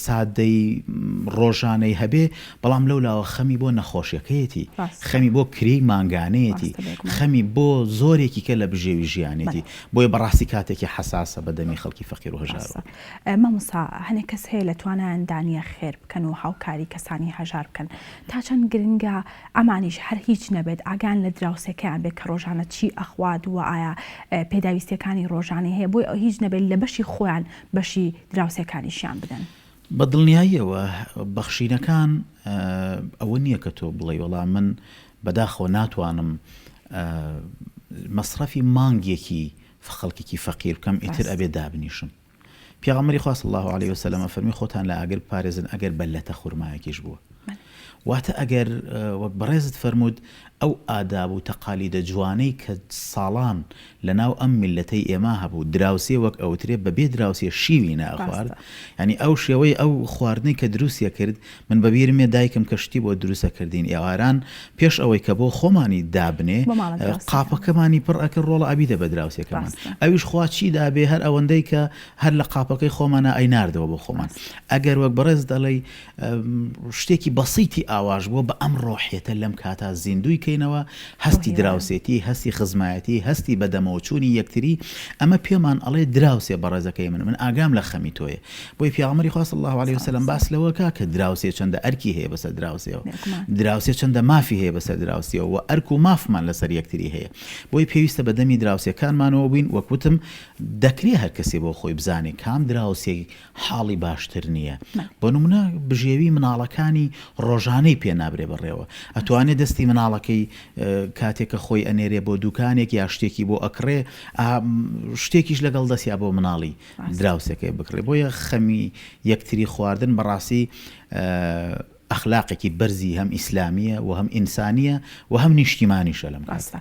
سادەی ڕۆژانەی هەبێ بەڵام لەولاوە خەمی بۆ نەخۆشیەکەیەتی خەمی بۆ کری مانگانەیەتی خەمی بۆ زۆرێکی کە لە بژێوی ژیانێتی بۆیە بەڕاستی کاتێکی حساسە بەدەمی خەڵکی فەقیر و هەژار مامۆستا هەنێک کەس هەیە لە توانایاندانیە خێر بکەن و هاوکاری کەسانی هەژار بکەن تا چەند گرنگە ئەمانیش هەر هیچ نەبێت ئاگان لە دراوسەکەیان بێت کە ڕۆژانە چی ئەخوات و ئایا پێداویستیەکانی ڕۆژانی هەیە بۆی هیچ نەبێت لە بەشی خۆیان بەشی دراوسەکانیشیان بدەن بە دڵنیاییەوە بەخشینەکان ئەوە نییە کە تۆ بڵێ وەڵام من بەداخەوە ناتوانم مەصرفی مانگێکی خەڵکێکی فەقیر بکەم ئیتر ئەبێ دابنیشم پێغەمبەری خوا صلی الله علیه وسلم فەرمی خۆتان لە ئاگر پارێزن ئەگەر بەلەتە خورمایەکیش بووە واتە ئەگەر وەک بەڕێزت فەرموود ئەو ئاداب و تەقالیدە جوانەی کە ساڵان لە ناو ئەم میلەتەی ئێمە هەبوو دراوسێ وەک ئەوترێ بەبێ دراوسێ شیوی ناخوارد ینی ئەو شێوەی ئەو خواردنەی کە دروستە کرد من بەبیرمێ دایکم کەشتی بۆ دروستە کردین ئێواران پێش ئەوەی کە بۆ خۆمانی دابنێ قاپەکەمانی پڕ ئەکرد ڕۆڵە ئەبیدە بە دراوسێکەمان ئەویش خوا چی دابێ هەر ئەوەندەی کە هەر لە قاپەکەی خۆمانە ئەی ناردەوە بۆ خۆمان ئەگەر وەک بەڕێز دەڵێ شتێکی بەسیتی ئاواژ بۆ بە ئەم ڕۆحیەتە لەم کاتا زیندوی کەینەوە هەستی دراوسێتی هەستی خزمایەتی هەستی بەدەمەوەچوونی یەکتری ئەمە پێمان ئەڵێ دراوسێ بەڕێزەکەی من ئاگام لە خەمی تۆیە بۆی پێغەمبەری خوا صلی الله علیه وسلم باس لەوەکە کە دراوسێ چەندە ئەرکی هەیە بەسەر دراوسێەوە دراوسێ چەندە مافی هەیە بەسەر دراوسێەوە و ئەرک و مافمان لەسەر یەکتری هەیە بۆی پێویستە بەدەمی دراوسێکانمانەوە بین وەکوتم دەکرێ هەر کەسێ بۆ خۆی بزانێ کام دراوسێ حاڵی باشتر نییە بۆ نمونە بژێوی مناڵەکانی ڕۆژانەی پێ نابرێ بڕێوە ئەتوانێت دەستی مناڵەکەی کاتێکە خۆی ئەنێرێ بۆ دوکانێک یا شتێکی بۆ ئەکڕێ شتێکیش لەگەڵ دەستیا بۆ مناڵی دراوسەکەی بکڕێ بۆیە خەمی یەکتری خواردن بەڕاستی ئەخلاقێکی بەرزی هەم ئیسلامیە و هەم ئینسانیە و هەم نیشتیمانیشە لەم کاتە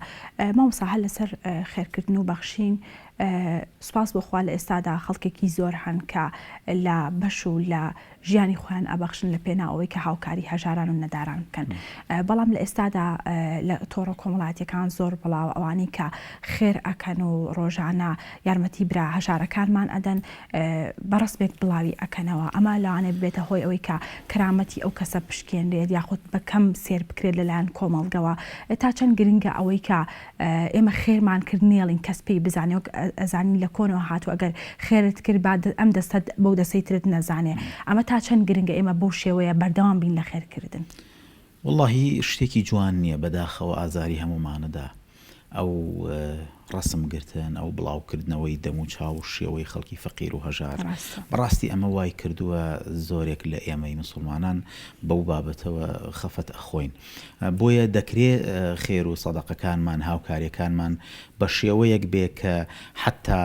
مامۆستا هەر لەسەر خێرکردن و بەخشین سوپاس بۆخوا لە ئێستادا خەڵکێکی زۆر هەن کە لە بەش و لە ژیانی خۆیان ئەبەخشن لە پێناوەی کە هاوکاری هەژاران و نەداران بکەن بەڵام لە ئێستادا لە تۆڕە کۆمەڵاتیەکان زۆر بڵاو ئەوانەی کە خێر ئەکەن و ڕۆژانە یارمەتی برا هەژارەکانمان ئەدەن بەڕستبێک بڵاوی ئەکەنەوە ئەمە لەوانێ ببێتە هۆی ئەوەی کە کەرامەتی ئەو کەسە پشکێنرێت یاخود بەکەم سێر بکرێت لەلایەن کۆمەڵگەوە تا چەند گرنگە ئەوەی کە ئێمە خێرمان کرد نێڵین کەس پێی بزانێ ئەزانی لە کۆنەوە هاتوو ئەگەر خێرت کرد ئەم دەستەت بەو دەسەی ترت نەزانێ ئەمە تا چەند گرنگە ئێمە بەو شێوەیە بەردەوام بین لە خێرکردن واللهی شتێکی جوان نییە بەداخەوە ئازاری هەمومانەدا ئەو ڕسمگرتن ئەو بڵاوکردنەوەی دەم و چاو شێوەی خەڵکی فەقیر و هەژار بەڕاستی ئەمە وای کردووە زۆرێک لە ئێمەی مسلمانان بەو بابەتەوە خەفەت ئەخۆین بۆیە دەکرێت خێر و سەدەقەکانمان هاوکاریەکانمان بە شێوەیەک بێ کە حتا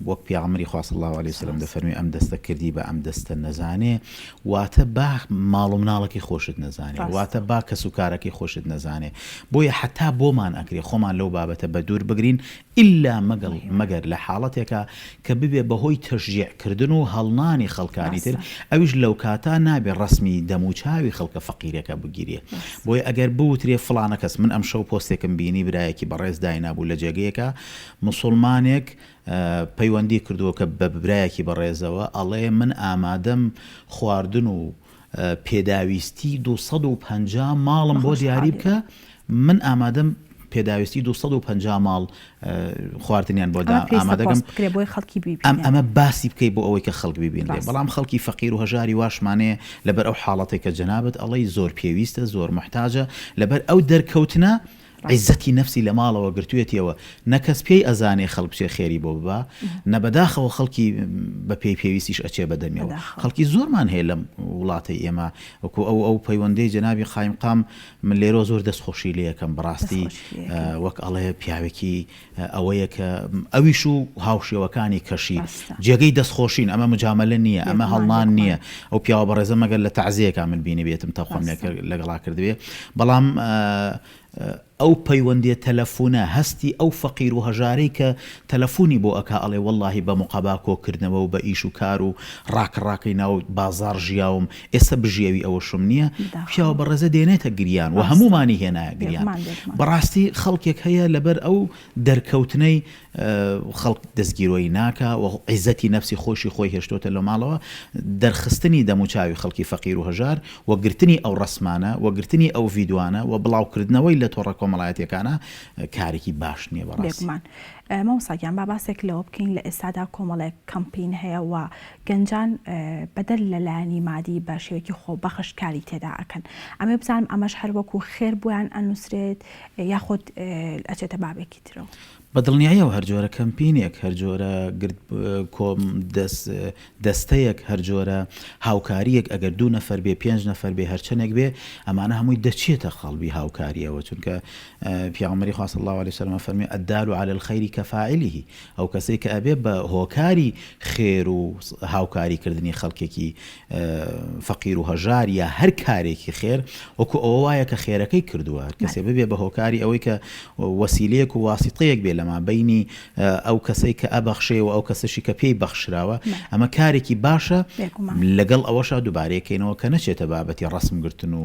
وەک پێغەمبەری خوا صلی الله علیه وسلم دەفەرمی ئەم دەستە کردی بە ئەم دەستە نەزانێ واتە با ماڵ و مناڵەکەی خۆشت نەزانێ واتە با کەس و کارەکەی خۆشت نەزانێ بۆیە حتا بۆمان ئەکرێ خۆمان لەو بابەتە بە دوور بگرین ئللا مەگەر لە حاڵەتێکە کە ببێ بەهۆی تەشجیعکردن و هەڵنانی خەڵکانی تر ئەویش لەو کاتا نابێ ڕسمی دەموچاوی خەڵکە فەقیرەکە بگیرێ بۆیە ئەگەر بوترێ فڵانە کەس من ئەم شەو پۆستێکم بینی برایەکی بەڕێز داینابوو لە جێگەیەکە مسلمانێک پەیوەندی کردووە کە بە برایەکی بەڕێزەوە ئەڵێ من ئامادەم خواردن و پێداویستی 250 ماڵم بۆ دیاری بکە من ئامادەم پێداویستی 250 ماڵ خواردنیان بۆ ئامادەگەم ئەمە باسی بکەی بۆ ئەوەی کە خەڵک ببینێ بەڵام خەڵکی فەقیر و هەژاری واشمانەیە لەبەر ئەو حاڵەتێک کە جەنابەت ئەڵێ زۆر پێویستە زۆر محتاجە لەبەر ئەو دەرکەوتنە عیزەتی نەفسی لە ماڵەوە گرتوێتیەوە نەکەس پێی ئەزانێ خەڵک بچێ خێری بۆ ببا نەبەداخەوە خەڵکی بە پێی پێویستیش ئەچێ بەدەمیەوە خەڵکی زۆرمان هەیە لە وڵاتی ئێمە وەکو ئەو پەیوەندەی جەنابی قایمقام من لێرە زۆر دەستخۆشی لێ یەکەم بەڕاستی وەک ئەڵێ پیاوێکی ئەوەیە کە ئەویش و هاوشێوەکانی کەشی جێگەی دەستخۆشین ئەمە مجاملە نییە ئەمە هەڵنان نییە ئەو پیاوە بەڕێزە مەگەر لە تەعزیەکە من بینی بێتم تاخۆم لەگەڵا کردوێ بەڵام ئەو پەیوەندیە تەلەفۆنە هەستی ئەو فەقیر و هەژارەی کە تەلەفۆنی بۆ ئەکا ئەڵێ وەڵڵاهی بە مقابا کۆکردنەوە و بە ئیش و کار و ڕاکڕاکەی ناو بازار ژیاوم ئێستا بژێوی ئەوەشم نییە پیاوە بەڕێزە دێنێتە گریان و هەمومانی هێنایە گریان بەڕاستی خەڵکێک هەیە لەبەر ئەو دەرکەوتنەی خەڵک دەستگیرۆی ناکە و عیزەتی نەفسی خۆشی خۆی هێشتۆتە لە ماڵەوە دەرخستنی دەموچاوی خەڵکی فەقیر و هەژار و گرتنی ئەو ڕسمانە و گرتنی ئەو ڤیددیوانە و بڵاوکردنەوەی لە تۆڕە کۆمەڵایەتیەکانە کارێکی باش نییە بەڕاستمان مامۆستاگیان با باسێک لەوە بکەین لە ئێستادا کۆمەڵێک کەمپین هەیە و گەنجان بەدەل لەلایەنی مادی بە شێوەیەکی خۆبەخش کاری تێدا ئەکەن ئەمێ بزانم ئەمەش هەر وەکو خێر بۆیان ئەنووسرێت یاخود ئەچێتە بابێکی ترەوە بەدڵنیاییەوە هەر جۆرە کەمپینێک هەر جۆرە کۆم دەستەیەک هەر جۆرە هاوکاریەک ئەگەر 2 نەفەر بێ 5 نەفەر بێ هەرچەنێک بێ ئەمانە هەمووی دەچێتە خەڵبی هاوکاریەوە چونکە پیامبەری خوا صلی الله علیه وسلم فەرمی الدال على الخير كفاعله ئەو کەسێک کە ئەبێ بە هۆکاری خێر و هاوکاریکردنی خەڵکێکی فەقیر و هەژار یا هەر کارێکی خێر وەکو ئەوە وایە کە خێرەکەی کردووە کەسێ ببێ بە هۆکاری ئەوەی کە وەسیلەیەک و واسیطەیەک بێ لەما بینی ئەو کەسەی کە ئەبەخشێ و ئەو کەسەشی کە پێی بەخشراوە ئەمە کارێکی باشە لەگەڵ ئەوەشا دووبارەیەکەینەوە کە نەچێتە بابەتی ڕسمگرتن و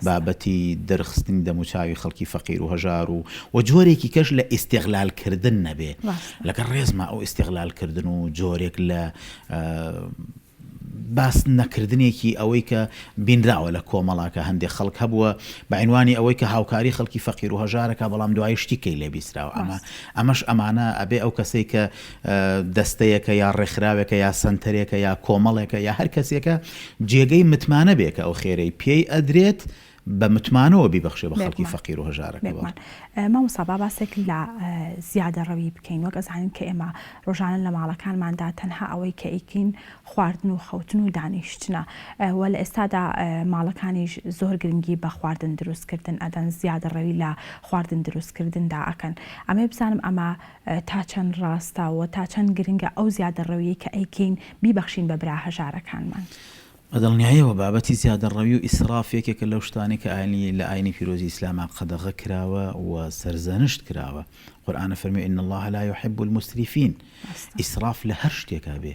بابەتی دەرخستنی دەموچاوی خەڵکی فەقیر و هەژار و جۆرێکی کەش لە ئیستیغلالکردن نەبێ لەگەڵ ڕێزما ئەو ئیستیغلالکردن و جۆرێک لە باس نەکردنێکی ئەوەی کە بینراوە لە کۆمەڵاکە هەندێک خەڵک هەبووە بە عنوانی ئەوەی کە هاوکاری خەڵکی فەقیر و هەژارەکە بەڵام دوای شتیکەی لێ بیستراوە ئەمەش ئەمانە ئەبێ ئەو کەسەی کە دەستەیەکە یا ڕێکخراوێکە یا سنتەرێکە یا کۆمەڵێکە یا هەر کەسێکە جێگەی متمانە بێ کە ئەو خێرەی پێی ئەدرێت بە متمانەوە بیبەخشێ بە خەڵکی فەقیر و هەژارەکە مامۆستا با باسێک لە زیادە ڕەوی بکەین وەک ئەزانین کە ئێمە ڕۆژانە لە ماڵەکانماندا تەنها ئەوەی کە ئیکین خواردن و خەوتن و دانیشتنە و لە ئێستادا ماڵەکانیش زۆر گرنگی بە خواردن دروستکردن ئەدەن زیادە ڕەوی لە خواردن دروستکردندا ئەکەن ئەمێ بزانم ئەمە تا چەند ڕاستە و تا چەند گرنگە ئەو زیادە ڕەویی کە ئەیکین بیبەخشین بە برا هەژارەکانمان بەدڵنیاییەوە بابەتی زیادە ڕەوی و ئیسرافێکێکە لەو شتانی کە لە ئاینی پیرۆزی ئیسلاما قەدەغە کراوە و سەرزەنشت کراوە قورئانە فەرمی إن الله لا يحب المسرفين ئیسراف لە هەر شتێکا بێ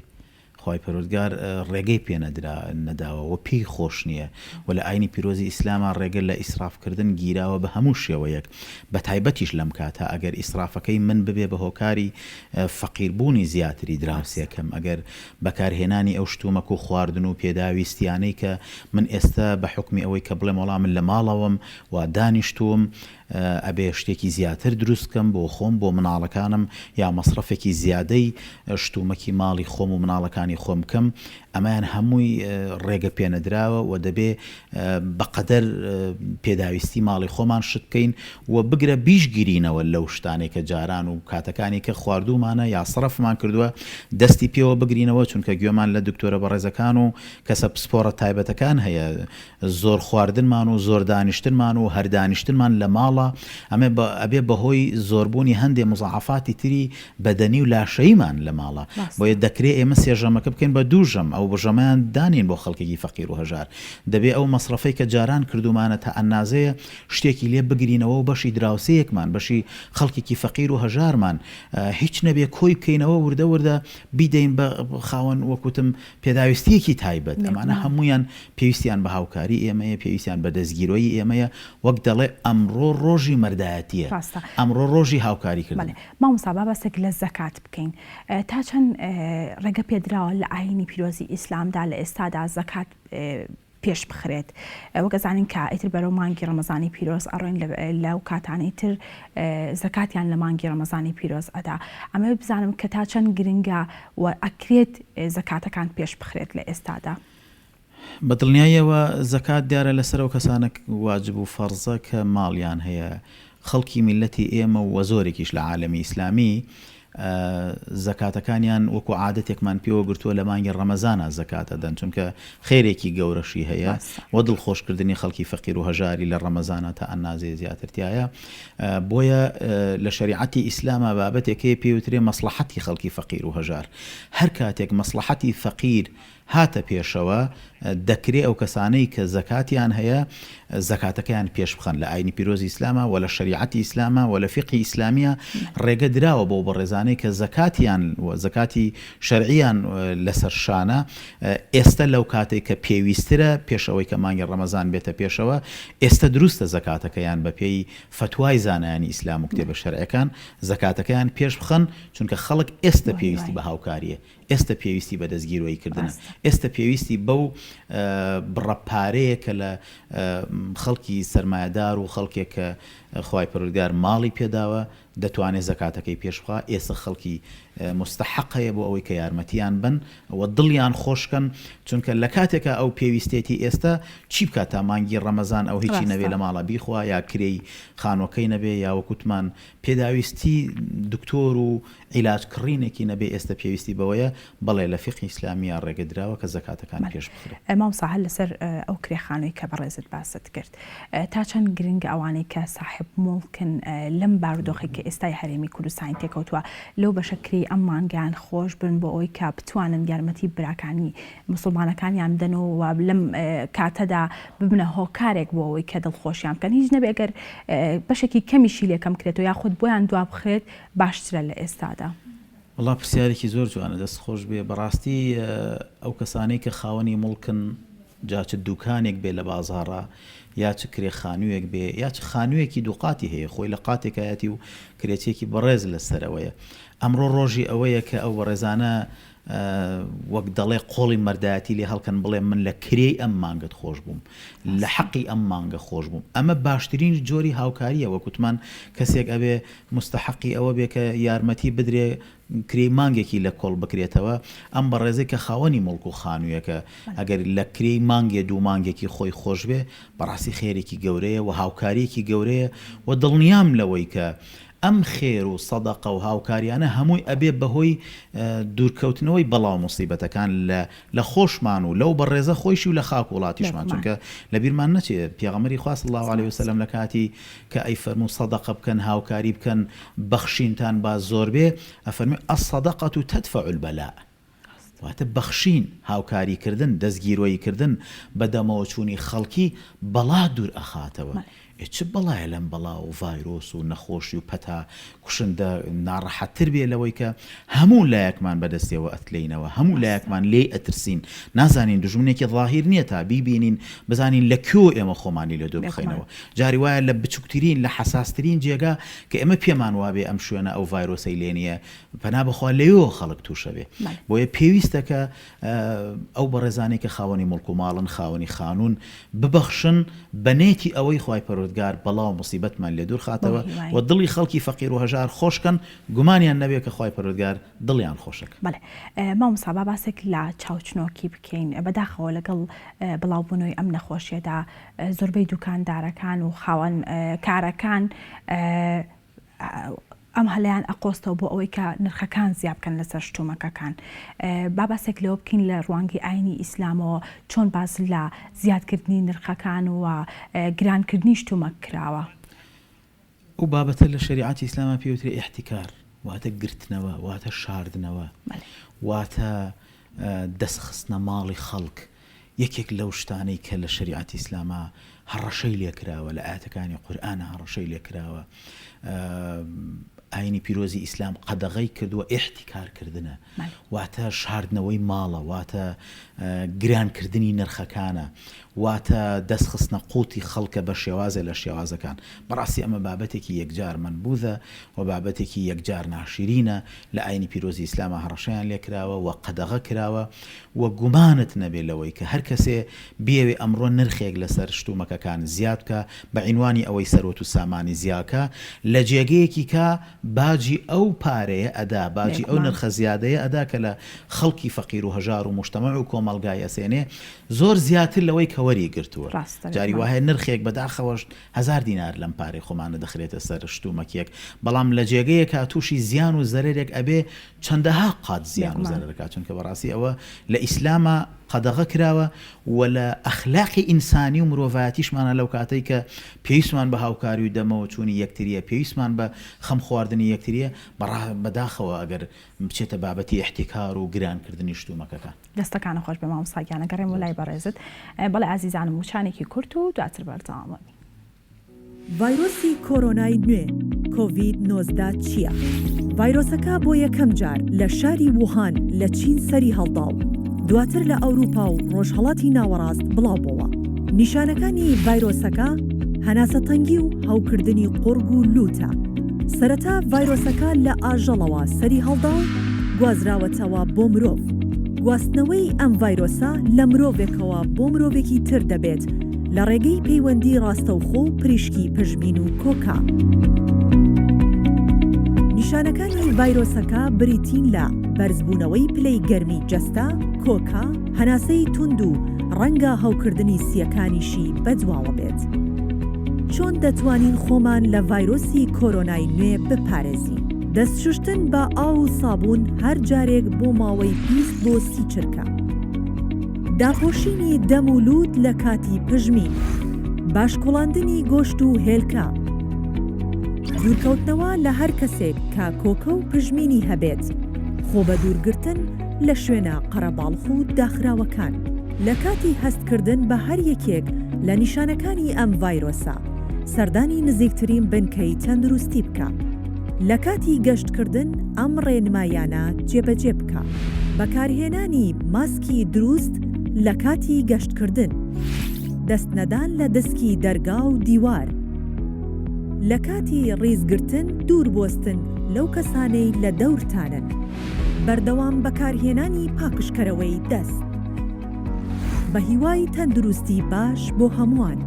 خی پەروەردگار ڕێگەی پێ نەداوە و پێی خۆش نییە و لە ئاینی پیرۆزی ئیسلاما ڕێگە لە ئیسرافکردن گیراوە بە هەموو شێوەیەک بە تایبەتیش لەم کاتە ئەگەر ئیسرافەکەی من ببێ بە هۆکاری فەقیربوونی زیاتری دراوسێکم ئەگەر بەکارهێنانی ئەو شتومەک و خواردن و پێداویستیانەی کە من ئێستا بە حکمی ئەوەی کە بڵێم وەڵام من لە ماڵەوەم و دانیشتوم ئەبێ شتێکی زیاتر دروستکەم بۆ خۆم بۆ مناڵەکانم یا مەصرفێکی زیادەی شتومەکی ماڵی خۆم و مناڵەکانی خۆم بکەم ئەمایان هەمووی ڕێگە پێنەدراوە و دەبێ بەقەدەر پێداویستی ماڵی خۆمان شت بکەین و بگرە بیشگیرینەوە لەو شتانێک کە جاران و کاتەکانی کە خواردومانە یا سرفمان کردووە دەستی پێوە بگرینەوە چونکە گوێمان لە دکتۆرە بەڕێزەکان و کەسە پسپۆرە تایبەتەکان هەیە زۆر خواردنمان و زۆر دانیشتنمان و هەر دانیشتنمان لە ماڵە ئەمێ ئەبێ بەهۆی زۆربوونی هەندێک مزعافاتی تری بەدەنی و لاشەیمان لە ماڵە بۆیە دەکرێت ئێمە سێژەمەکە بکەین بە دووژەم ئەو بژەمەیان دانین بۆ خەڵکێکی فەقیر و هەژار دەبێ ئەو مەصرفەی کە جاران کردومانە تا ئەنازەیە شتێکی لێ بگرینەوە و بەشی دراوسەیەکمان بەشی خەڵکێکی فەقیر و هەژارمان هیچ نەبێ کۆی بکەینەوە وردە وردە بیدەین بە خاوەن وەکوتم پێداویستیەکی تایبەت ئەمانە هەمویان پێویستیان بە هاوکاری ئێمەیە پێویستیان بە دەستگیرۆی ئێمەیە وەک دەڵێ ئەمڕۆ ڕۆژی مەردایەتیە ئەمڕۆ ڕۆژی هاوکاریکردن مامۆستا با باسێک لە زەکات بکەین تا چەند ڕێگە پێدراوە لە ئاینی پیرۆزی ئیسلامدا لە ئێستادا زەکات پێش بخرێت وەک ئەزانین کە ئیتر بەرەو مانگی ڕەمەزانی پیرۆز ئەڕۆین لەو کاتانی تر زەکاتیان لە مانگی ڕەمەزانی پیرۆز ئەدا ئەمە بزانم کە تا چەند گرنگە و ئەکرێت زەکاتەکان پێش بخرێت لە ئێستادا بەدڵنیاییەوە زەکات دیارە لەسەر ئەو کەسانە واجب و فەرزە کە ماڵیان هەیە خەڵکی میلەتی ئێمە و زۆرێکیش لە عالەمی ئیسلامی زەکاتەکانیان وەکو عادەتێکمان پێوە گرتووە لە مانگی ڕەمەزانە زەکاتە دەن چونکە خێرێکی گەورەشی هەیە وە دڵخۆشکردنی خەڵکی فەقیر و هەژاری لە ڕەمەزانە تا ئەندازێ زیاترتیایە بۆیە لە شریعەتی ئیسلامە بابەتێکەیە پێوترێ مەسلحەتی خەڵکی فەقیر و هەژار هەر کاتێک مەسلحەتی فەقیر هاتە پێشەوە دەکرێ ئەو کەسانەی کە زەکاتیان هەیە زەکاتەکەیان پێش بخەن لە ئاینی پیرۆزی ئیسلامە و لە شریعەتی ئیسلامە و لە فقی ئیسلامیە ڕێگە دراوە بۆ بەڕێزانەی کە زەکاتیان زەکاتی شەرعیان لەسەر شانە ئێستا لەو کاتێک کە پێویسترە پێشەوەی کە مانگی ڕەمەزان بێتە پێشەوە ئێستا دروستە زەکاتەکەیان بە پێی فتوای زانایانی ئیسلام و کتێبە شەرعیەکان زەکاتەکەیان پێش بخەن چونکە خەڵک ئێستا پێویستی بە هاوکاریە ئێستا پێویستی بە دەستگیرۆیکردنە ئێستا پێویستی بەو بڕەپارەیە کە لە خەڵکی سەرمایه‌دار و خەڵکێک کە خوای پەروەردگار ماڵی پێداوە دەتوانێت زەکاتەکەی پێشبخوا ئێستا خەڵکی مستحقەیە بۆ ئەوەی کە یارمەتیان بن و دڵیان خۆشکن چونکە لە کاتێکە ئەو پێویستێتی ئێستا چی بکات تا مانگی ڕەمەزان ئەو هیچی نەبێ لە ماڵە بیخوا یا کرێی خانوەکەی نەبێ یا وەکوتمان پێداویستی دکتۆر و عیلاج کڕینێکی نەبێ ئێستا پێویستی بەوەیە بەڵێ لە فقی ئیسلامیە ڕێگە دراوە کە زەکاتەکان پێش بخرێت مامۆستا هەر لەسەر ئەو کرێخانەی کە بەڕێزت باست کرد تا چەند گرنگ ئەوانەی کە صاحب مڵکن لەم بارودۆخی کە ئێستای هەرێمی کوردستانی تێکەوتووە لەو بەشەکری ئەم مانگیان خۆش بن بۆ ئەوی کە بتوانن یارمەتی براکانی مسلمانەکانیان بدەن و لەم کاتەدا ببنە هۆکارێک بۆ ئەوەی کە دڵخۆشیان بکەن هیچ نەبێ ئەگەر بەشێکی کەمیشی لێکەم کرێتەوە یاخود بۆیان دوا بخرێت باشترە لە ئێستادا. وڵا پرسیارێکی زۆر جوانە دەست خۆش بێ بەڕاستی ئەو کەسانەی کە خاوەنی مڵکن جاچ دوکانێک بێ لە بازاڕە یا چ کرێ خانوویەک بێ یا چ خانوویەکی دووقاتی هەیە خۆی لە قاتێکایەتی و کرێتێکی بەڕێز لەسەرەوەیە ئەمڕۆ ڕۆژی ئەوەیە کە ئەو بەڕێزانە وەک دەڵێ قۆڵی مەردایەتی لێ هەڵکەن بڵێ من لە کرێی ئەم مانگت خۆش بووم لە حەقی ئەم مانگە خۆش بووم ئەمە باشترین جۆری هاوکاریە وەکوتمان کەسێک ئەبێ مستحقی ئەوە بێ کە یارمەتی بدرێ کرێی مانگێکی لە کۆڵ بکرێتەوە ئەم بەڕێزەی کە خاوەنی مڵک و خانوویەکە ئەگەر لە کرێی مانگێ دوو مانگێکی خۆی خۆش بێ بەڕاستی خێرێکی گەورەیە و هاوکاریەکی گەورەیە و دڵنیام لەوەی کە ئەم خێر و سەدەقە و هاوکاریانە هەمووی ئەبێ بەهۆی دوورکەوتنەوەی بەڵاو موسیبەتەکان لە خۆشمان و لەو بەڕێزە خۆیشی و لە خاک وڵاتیشمان چونکە لە بیرمان نەچێت پێغەمبەری خوا صلی الله علیه وسلم لە کاتی کە ئەی فەرموو سەدەقە بکەن هاوکاری بکەن بەخشینتان با زۆر بێ ئەفەرمی الصەدەقەة تدفع البەلاء واتە بەخشین هاوکاریکردن دەستگیرۆییکردن بەدەمەوە چوونی خەڵکی بەڵا دوور ئەخاتەوە چ بەڵایە لەم بەڵا و ڤایرۆس و نەخۆشی و پەتا کوشندە ناڕەحەتتر بێ لەوەی کە هەموو لایەکمان بەدەستێەوە ئەتلینەوە هەموو لایەکمان لێ ئەترسین نازانین دژمنێکی ظاهیر نییە تا بیبینین بزانین لە کێ ئێمە خۆمانی لە دوو بخەینەوە جاری وایە لە بچووکترین لە حەساسترین جێگا کە ئێمە پێمان وابێ ئەم شوێنە ئەو ڤایرۆسەی لێ نییە پەنا بخوا لەوێ خەڵک تووشە بێ بۆیە پێویستە کە ئەو بەڕێزانەی کە خاوەنی مڵک و ماڵن خاوەنی خانوون ببەخشن بەنێتی ئەوەی خوای پەروەردگار بەڵاو مصیبەتمان لێ دوور خاتەوە و دڵی خەڵکی فەقیر و هەژار خۆشکەن گومانیان نەبێ کە خوای پەروەردگار دڵیان خۆشەکە. بەڵێ مامۆستا با باسێک لە چاوچنۆکی بکەین بەداخەوە لەگەڵ بڵاوبوونەوەی ئەم نەخۆشیەدا زۆربەی دوکاندارەکان و خاوەن کارەکان ئەم هەلایان ئەقۆستەوە بۆ ئەوەی کە نرخەکان زیاد بکەن لەسەر شتومەکەکان با باسێک لەوە بکەین لە ڕوانگی ئاینی ئیسلامەوە چۆن باس لە زیادکردنی نرخەکان و گرانکردنی شتومەک کراوە ئەو بابەتە لە شریعەتی ئیسلامە پێوترێ ئیحتیکار واتە گرتنەوە واتە شاردنەوە واتە دەستخستنە ماڵی خەڵک یەکێک لەو شتانەی کە لە شریعەتی ئیسلامە هەڕەشەی لێکراوە لە ئاەتەکانی قورئانە هەڕەشەی لێکراوە ئاینی پیرۆزی ئیسلام قەدەغەی کردووە ئیحتیکارکردنە واتە شاردنەوەی ماڵە واتە گرانکردنی نرخەکانە واتە دەستخستنە قوتی خەڵکە بە شێوازە لە شێوازەکان بەڕاستی ئەمە بابەتێکی یەکجار منبوذە و بابەتێکی یەکجار ناشرینە لە ئاینی پیرۆزی ئیسلامە هەڕەشەیان لێکراوە و قەدەغە کراوە و گومانت نەبێ لەوەی کە هەر کەسێ بێوێ ئەمڕۆ نرخێک لەسەر شتومەکەکان زیاد بکە بە عنوانی ئەوەی سەرۆت و سامانی زیاکە لە جێگەیەکی کە باجی ئەو پارەیە ئەدا باجی ئەو نرخە زیادەیە ئەدا کە لە خەڵکی فەقیر و هەژار و مجتەمع و کۆمەڵگای ئەسێنێ زۆر زیاتر لەوەی کە کەوەری گرتووە ڕاستە، جاری وایە نرخێک بەداخەوەش 1000 دینار لەم پارەی خۆمانە دەخرێتە سەر شتومەکێک بەڵام لە جێگەیەکە تووشی زیان و زەرێک ئەبێ چەندەها قات زیان و زەرەکات چونکە بەڕاستی ئەوە لە ئیسلامە قەدەغە کراوە و لە ئەخلاقی ئینسانی و مرۆڤایەتیشمانە لەو کاتەی کە پێویستمان بە هاوکاری و دەمەوە چوونی یەکتریە پێویستمان بە خەم خواردنی یەکتریە بەداخەوە ئەگەر بچێتە بابەتی احتیکار و گرانکردنی شتومەکەکان دەستەکانە خۆش بە مامۆستاگیانە گەڕێم و لای بەڕێزت بەڵێ ئازیزانم وچانێکی کورت و دواتر بەردەوامەوە. ڤایرۆسی کۆرۆنای نوێ کۆڤید-19 چییە؟ ڤایرۆسەکە بۆ یەکەم جار لە شاری ووهان لە چین سەری هەڵداو دواتر لە ئەوروپا و ڕۆژهەڵاتی ناوەڕاست بڵاوبەوە. نیشانەکانی ڤایرۆسەکە هەناسەتەنگی و هەوکردنی قورگ و لوتە. سەرەتا ڤایرۆسەکە لە ئاژەڵەوە سەری هەڵدا و گوازراوەتەوە بۆ مرۆڤ. گواستنەوەی ئەم ڤایرۆسە لە مرۆڤێکەوە بۆ مرۆڤێکی تر دەبێت لە ڕێگەی پەیوەندی ڕاستەوخۆ و پریشکی پژمین و کۆکا. نیشانەکانی ڤایرۆسەکە بریتین لە بەرزبوونەوەی پلەی گەرمی جەستە، کۆکا، هەناسەی توند و ڕەنگە هەوکردنی سیەکانیشی بەدواوە بێت. چۆن دەتوانین خۆمان لە ڤایرۆسی کۆرۆنای نوێ بپارێزین؟ دەستشوشتن بە ئاو و سابوون هەر جارێک بۆ ماوەی 20 بۆ 30 چرکە. داپۆشینی دەم و لووت لە کاتی پژمین، باشکۆڵاندنی گۆشت و هێلکە، دوورکەوتنەوە لە هەر کەسێک کە کۆکە و پژمینی هەبێت، خۆ بە دوورگرتن لە شوێنە قەرەباڵغ و داخراوەکان. لە کاتی هەستکردن بە هەر یەکێک لە نیشانەکانی ئەم ڤایرۆسە سەردانی نزیکترین بنکەی تەندروستی بکە. لە کاتی گەشتکردن ئەم ڕێنمایانە جێبەجێ بکە. بەکارهێنانی ماسکی دروست لە کاتی گەشتکردن، دەستنەدان لە دەسکی دەرگا و دیوار. لە کاتی ڕیزگرتن دوور بۆستن لەو کەسانەی لە دەورتانن. بەردەوام بەکارهێنانی پاکشکەرەوەی دەست. بە هیوای تەندروستی باش بۆ هەمووان.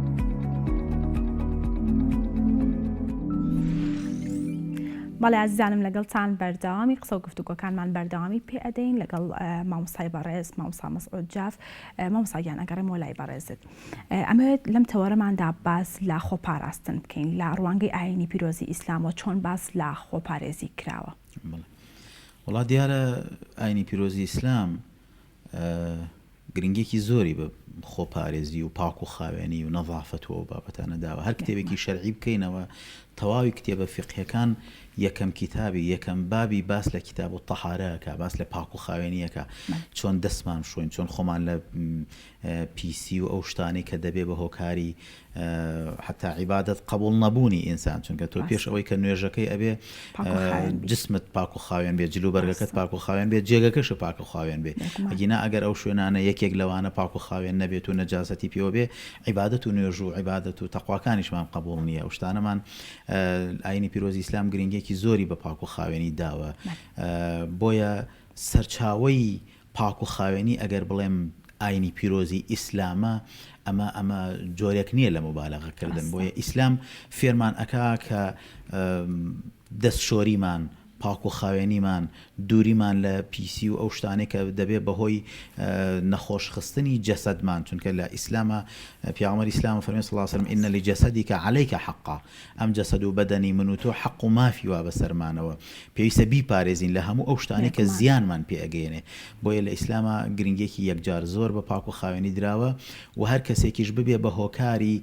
بەڵێ ئازیزانم لەگەڵتان بەردەوامی قسە و گفتوگۆکانمان بەردەوامی پێ ئەدەین لەگەڵ مامۆستای بەڕێز مامۆستا مەسعود جاف. مامۆستاگیان ئەگەڕێمەوە لای بەڕێزت. ئەمەوێت لەم تەوەرەماندا باس لە خۆپاراستن بکەین لە ڕوانگەی ئاینی پیرۆزی ئیسلامەوە چۆن باس لە خۆپارێزی کراوە. وڵا دیارە ئاینی پیرۆزی ئیسلام گرنگێکی زۆری بە خۆپارێزی و پاک و خاوێنی و نەظافەتەوە و بابەتانە داوە. هەر کتێبێکی شەرعی بکەینەوە تەواوی کتێبە فقهیەکان یەکەم کتابی یەکەم بابی باس لە کتاب و تەهارەکە، باس لە پاک و خاوێنیەکە، چۆن دەستمان شوین، چۆن خۆمان لە پیسی و ئەو شتانەی کە دەبێ بە هۆکاری حتا عیبادەت قبول نەبوونی ئینسان، چونکە تۆ پێش ئەوەی کە نوێژەکەی ئەبێ جسمت پاک و خاوێن بێت، جلو بەرگەکەت پاک و خاوێن بێت، جێگەکەش پاک و خاوێن بێت. ئەگینا ئەگەر ئەو شوێنانە یەکێک لەوانە پاک و خاوێن نەبێت و نەجاسەتی پێوە بێ، عیبادەت و نوێژ و عیبادەت و تەقواکانیشمان قبول نییە. ئەو شتانەمان ئاینی پیرۆزی ئیسلام گرنگێکی زۆری بە پاک و خاوێنی داوە. بۆیە سەرچاوەی پاک و خاوێنی ئەگەر بڵێم ئاینی پیرۆزی ئیسلامە، ئەمە جۆرێک نییە لە مبالەغەکردن. بۆیە ئیسلام فێرمان ئەکا کە دەستشۆریمان، پاک و خاوێنیمان، دووریمان لە پیسی و ئەو شتانێک کە دەبێت بەهۆی نەخۆشخستنی جەسەدمان، چونکە لە ئیسلامە پیامبەر ئیسلام فەرمێ صلی الله علیه وسلم ئین لجەسەدیک عەلەیک حەقا، ئەم جەسەد و بەدەنی من و تۆ حەق و مافی وا بەسەرمانەوە، پێویستە بیپارێزین لە هەموو ئەو شتانێک کە زیانمان پێ ئەگەێنێ. بۆیە لە ئیسلامە گرنگێکی یەکجار زۆر بە پاک و خاوێنی دراوە و هەر کەسێکیش ببێ بە هۆکاری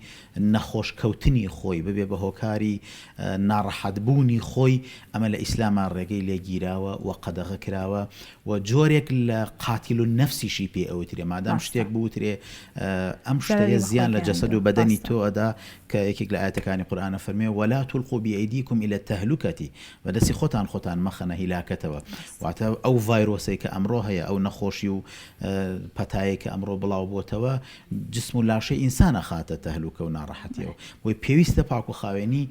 نەخۆشکەوتنی خۆی، ببێ بە هۆکاری ناڕەحەتبوونی خۆی، ئەمە لە ئیسلامە ڕێگەی لێگیراوە و قەدەغە کراوە و جۆرێک لە قاتیل و نەفسیشی پێ ئەوترێ. مادام شتێک بوترێ ئەم شتەیە زیان لە جەسەد و بەدەنی تۆ ئەدا، کە یەکێک لە ئاەتەکانی قورئانە فەرمێ وەلا تولقوا بأيديكم إلى التهلكة، بەدەستی خۆتان مەخەنە هیلاکەتەوە. واتە ئەو ڤایرۆسەی کە ئەمڕۆ هەیە، ئەو نەخۆشی و پەتایە کە ئەمڕۆ بڵاو بۆتەوە، جسم و لاشەی ئینسانە خاتە تەهلوکە و ناڕەحەتیەوە. بۆی پێویستە پاک و خاوێنی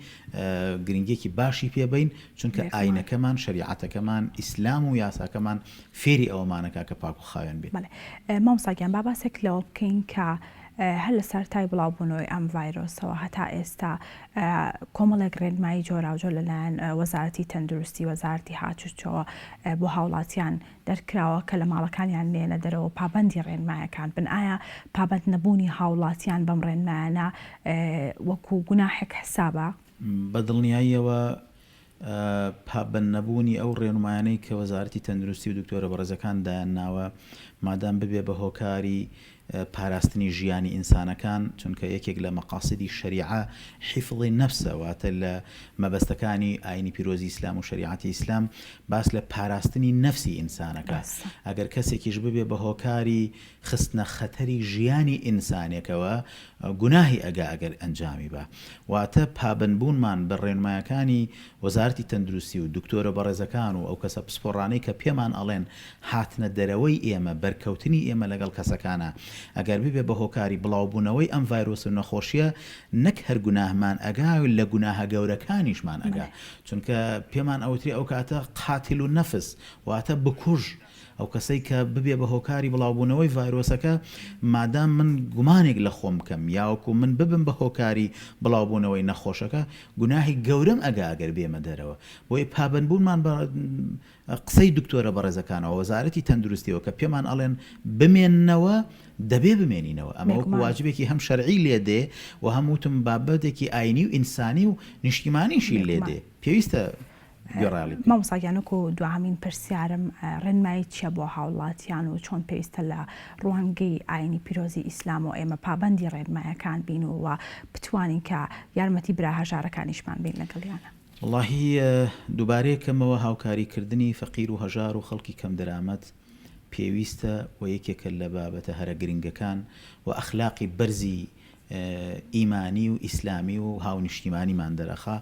گرنگێکی باشی پێبین، چونکە ئاینەکەمان، شریعەتەکەمان، ئیسلام و یاساکەمان فێری ئەوەمانەکە کە پاک و خاوێن بێت. مامۆستاگیان با باسێک لەوە بکەین کە هەر لە سەرای بڵاوبوونەوەی ئەم ڤایرۆسەوە هەتا ئێستا کۆمەڵێک ڕێنمایی جۆراوجۆ لەلایەن وەزارەتی تەندروستی وەزارەتی هاتوچۆ بۆ هاوڵاتیان دەرکراوە کە لە ماڵەکانیان لێنە دەرەوە پابەندی ڕێنمایەکان بن. ئایا پابەند نەبوونی هاوڵاتیان بەم ڕێنمایانە وەکو گوناحێک حسابە؟ بەدڵنیاییەوە پابەند نەبوونی ئەو ڕێنمایانەی کە وەزارەتی تەندروستی و دکتۆرە بەڕێزەکان دایانناوە مادام ببێ بە هۆکاری پاراستنی ژیانی ئینسانەکان، چونکە یەکێک لە مەقاصدی شەریعە حیفڵی نەفسە، واتە لە مەبەستەکانی ئاینی پیرۆزی ئیسلام و شریعەتی ئیسلام باس لە پاراستنی نەفسی ئینسانەکە. ئەگەر کەسێکیش ببێ بە هۆکاری خستنە خەتەری ژیانی ئینسانێکەوە گوناهی ئەگەر ئەنجامی بە، واتە پابەندبوونمان بە ڕێنمایەکانی وەزارەتی تەندروستی و دکتۆرە بەڕێزەکان و ئەو کەسە پسپۆڕانەی کە پێمان ئەڵێن هاتنە دەرەوەی ئێمە، بەرکەوتنی ئێمە لەگەڵ کەسەکانە، ئەگەر ببێ بە هۆکاری بڵاوبوونەوەی ئەم ڤایرۆس و نەخۆشیە، نەک هەر گوناهمان ئەگا لە گوناهە گەورەکانیشمان ئەگا، چونکە پێمان ئەوتری ئەو کاتە قاتیل و نەفس، واتە بکوژ ئەو کەسەی کە ببێ بە هۆکاری بڵاوبوونەوەی ڤایرۆسەکە، مادام من گومانێک لە خۆم بکەم یاوەکو من ببم بە هۆکاری بڵاوبوونەوەی نەخۆشەکە، گوناهی گەورەم ئەگا ئەگەر بێمە دەرەوە. بۆی پابەندبوونمان بە قسەی دکتۆرە بەڕێزەکانەوە وەزارەتی تەندروستیەوە کە پێمان ئەڵێن بمێننەوە، دەبێ بمێنینەوە. ئەمە وەکو واجبێکی هەم شەرعی لێدێ و هەمووتم بابەتێکی ئاینی و ئینسانی و نیشتیمانیشی لێدێ، پێویستە مامۆستاگیانەکو دوهامین پرسیارم ڕێنمایی چیە بۆ هاوڵاتیان و چۆن پێویستە لە ڕوانگەی ئاینی پیرۆزی ئیسلام و ئێمە پابەندی ڕێنمایەکان بین و بتوانین کە یارمەتی برا هەژارەکانیشمان بین لەگەڵیانە؟ واللهی دووبارەیەکەمەوە هاوکاریکردنی فەقیر و هەژار و خەڵکی کەم دەرامەت پێویستە و یەکێکە لە بابەتە هەرە گرنگەکان و ئەخلاقی بەرزی ئیمانی و ئیسلامی و هاونیشتیمانیمان دەرەخا.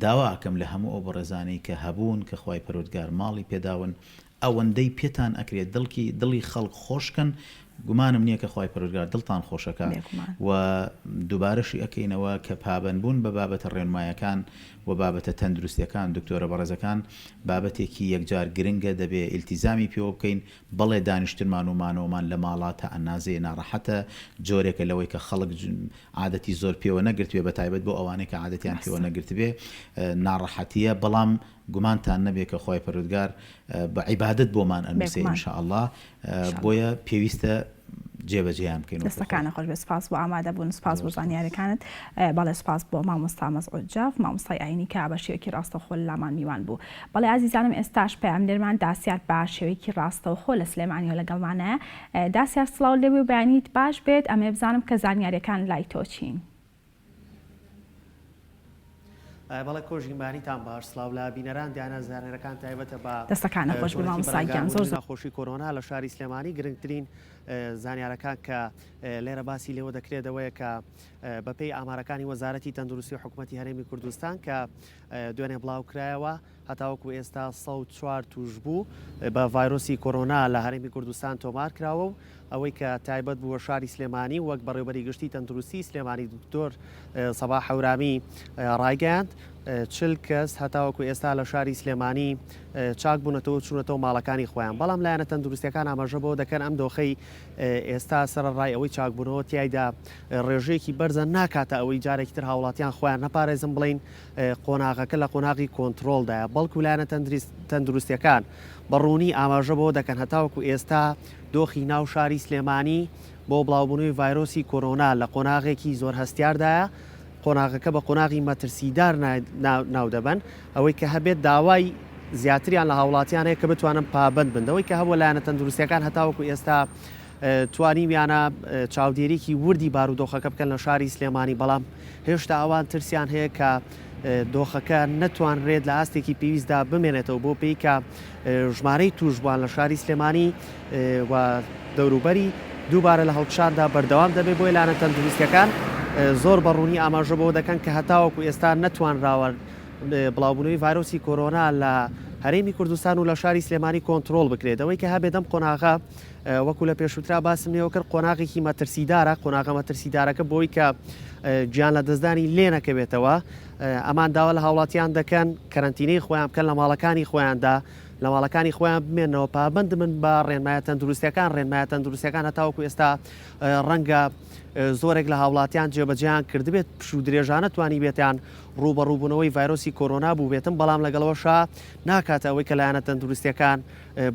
داواکەم لە هەموو ئەو بەڕێزانەی کە هەبوون کە خوای پەروەردگار ماڵی پێداون، ئەوەندەی پێتان ئەکرێت دڵی خەڵک خۆشکن، گومانم نییە کە خوای پەروەردگار دڵتان خۆشەکە و دووبارەشی ئەکەینەوە کە پابەندبوون بە بابەتە ڕێنمایەکان و بابەتە تەندروستیەکان دکتۆرە بەڕێزەکان بابەتێکی یەکجار گرنگە، دەبێ ئیلتیزامی پێوە بکەین. بەڵێ دانیشتمان و مانەوەمان لە ماڵاتە ئەنازێ ناڕەحەتە، جۆرێکە لەوەی کە خەڵک عادەتی زۆر پێوە نەگرتوێ، بە تایبەت بۆ ئەوانەی کە عادەتیان پێوە نەگرتبێ ناڕەحەتیە، بەڵام گومانتان نەبێ کە خوای پەروەردگار بە عیبادەت بۆمان ئەنووسێ ئینشاءالله. بۆیە پێویستە جێبەجێیان بکەین. دەستەکانە خۆش بێ. سپاس بۆ ئامادە بوون، سپاس بۆ زانیاریەکانت، بەڵێ سپاس بۆ مامۆستا مەسعود جاف، مامۆستای ئاینی کە بە شێوەیەکی ڕاستەوخۆ لامان میوان بوو. بەڵێ عزیزانم، ئێستاش پەیامبەرمان داسیار بە شێوەیەکی ڕاستەوخۆ لە سلێمانیەوە لەگەڵمانەیە. داسیار سڵاو لێبێ و بەیانیت باش بێت، ئەمێ بزانم کە زانیاریەکان لای تۆ چین. بەڵێ کۆژیمانیتان باش، سڵاو لە بینەران دیانە زانێرەکان تایبەتە بە دەستەکانە خۆش بێ مامۆستاگیان. زۆر خۆشی کۆرۆنا لە شاری سلێمانی گرنگترین زانیارەکان کە لێرە باسی لێوە دەکرێتەوەیە کە بەپێی ئامارەکانی وەزارەتی تەندروستی و حکوومەتی هەرێمی کوردستان کە دوێنێ بڵاوکرایەوە هەتاوەکو ئێستا 104 توش بوو بە ڤایرۆسی کۆرۆنا لە هەرێمی کوردستان تۆمار کراوە و ئەوەی کە تایبەت بووە شاری سلێمانی وەک بەڕێوەبەری گشتی تەندروستی سلێمانی دکتۆر سەباح حەورامی ڕایگەیاند 40 کەس هەتاوەکو ئێستا لە شاری سلێمانی چاک بوونەتەوە چوونەتەوە ماڵەکانی خۆیان. بەڵام لایەنە تەندروستیەکان ئاماژە بۆ دەکەن ئەم دۆخەی ئێستا سەرڕای ئەوەی چاکبوونەوە تایدا ڕێژەیەکی بەرزە ناکاتە ئەوەی جارێکی تر هاوڵاتیان خۆیان نەپارێزم بڵین قۆناغەکە لە قۆناغی کۆنتترۆلدایە، بەڵکو لایەنە تەندروستیەکان بەڕوونی ئاماژە بۆ دەکەن هەتاوەکو ئێستا دۆخی ناو شاری سلێمانی بۆ بڵاوبوونەوەی ڤایرۆسی کۆرۆنا لە قۆناغێکی زۆر هەستیاردایە، قۆناغەکە بە قۆناغی مەترسیدار ناو دەبن، ئەوەی کە هەبێت داوای زیاتریان لە هاوڵاتیان هەیە کە بتوانن پابند بن. ئەوەی کە هەبوو لایەنە تەندروستیەکان هەتاوەکو ئێستا توانیمیانە چاودێریکی وردی بارودۆخەکە بکەن لە شاری سلێمانی، بەڵام هێشتا ئەوان ترسیان هەیە کە دۆخەکە نەتوانرێت لە ئاستێکی پێویستدا بمێنێتەوە بۆ پێی کە ژمارەی توشبووان لە شاری سلێمانی و دەوروبەری دووبارە لە هەڵکشاندا بەردەوام دەبێت. بۆی لایەنە تەندروستیەکان زۆر بەڕوونی ئاماژە بۆ دەکەن کە هەتاوەکو ئێستا نەتوانراوە بڵاوبوونەوەی ڤایرۆسی کۆرۆنا لە هەرێمی کوردستان و لە شاری سلێمانی کۆنتترۆل بکرێت. ئەوەی کە هەبێت ئەم قۆناغە وەکو لە پێشووترا باسم لێەوە کرد قۆناغێکی مەترسیدارە، قۆناغە مەترسیدارەکە بۆی کە گیان لە دەستدانی لێ نەکەوێتەوە، ئەمان داوا لە هاوڵاتیان دەکەن کەرنتینەی خۆیان بکەن لە ماڵەکانی خۆیاندا لە ماڵەکانی خۆیان بمێنەوە پابند من بە ڕێنمایە تەندروستیەکان ڕێنمایە تەندروستیەکان هەتاوەکو ئێستا ڕەنگە زۆرێک لە هاوڵاتیان جێبەجیان کردبێت پش و درێژانە توانی بێتیان ڕوبەڕووبوونەوەی ڤایرۆسی کۆرۆنا بوو بێتم بەڵام لەگەڵەوەشا ناکاتە ئەوەی کە لایەنە تەندروستیەکان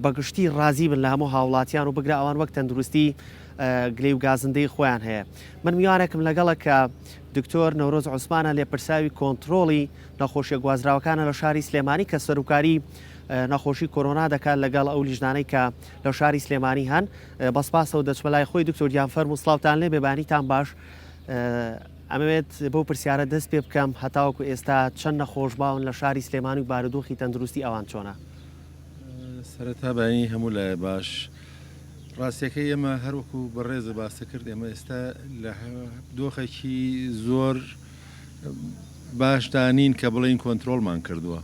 بەگشتی ڕازی بن لە هەموو هاوڵاتیان و بگرە ئەوان وەک تەندروستی گلەی و گازندەی خۆیان هەیە من میوانێکم لەگەڵە کە دکتۆر نەورۆز عوسمانە لێپرساوی کۆنتترۆڵی نەخۆشیە گوازراوەکانە لە شاری سلێمانی کە سەرکاری نەخۆشی کۆرۆنا دەکات لەگەڵ ئەو لیژنانەی کە لە شاری سلێمانی هەن بەسپاسەوە دەچمە لای خۆی دکتۆر گیانفەرم و سڵاوتان لێ بێبانیتان باش ئەمەوێت بەو پرسیارە دەست پێ بکەم هەتاوەکو ئێستا چەند نەخۆش باون لە شاری سلێمانی و بارودۆخی تەندروستی ئەوان چۆنە سەرەتا بەینی هەموو لای باش ڕاستیەکەی ئێمە هەروەکو بەڕێزە باسە کرد ئێمە ئێستا لە دۆخێکی زۆر باشدانین کە بڵین کۆنتترۆلمان کردووە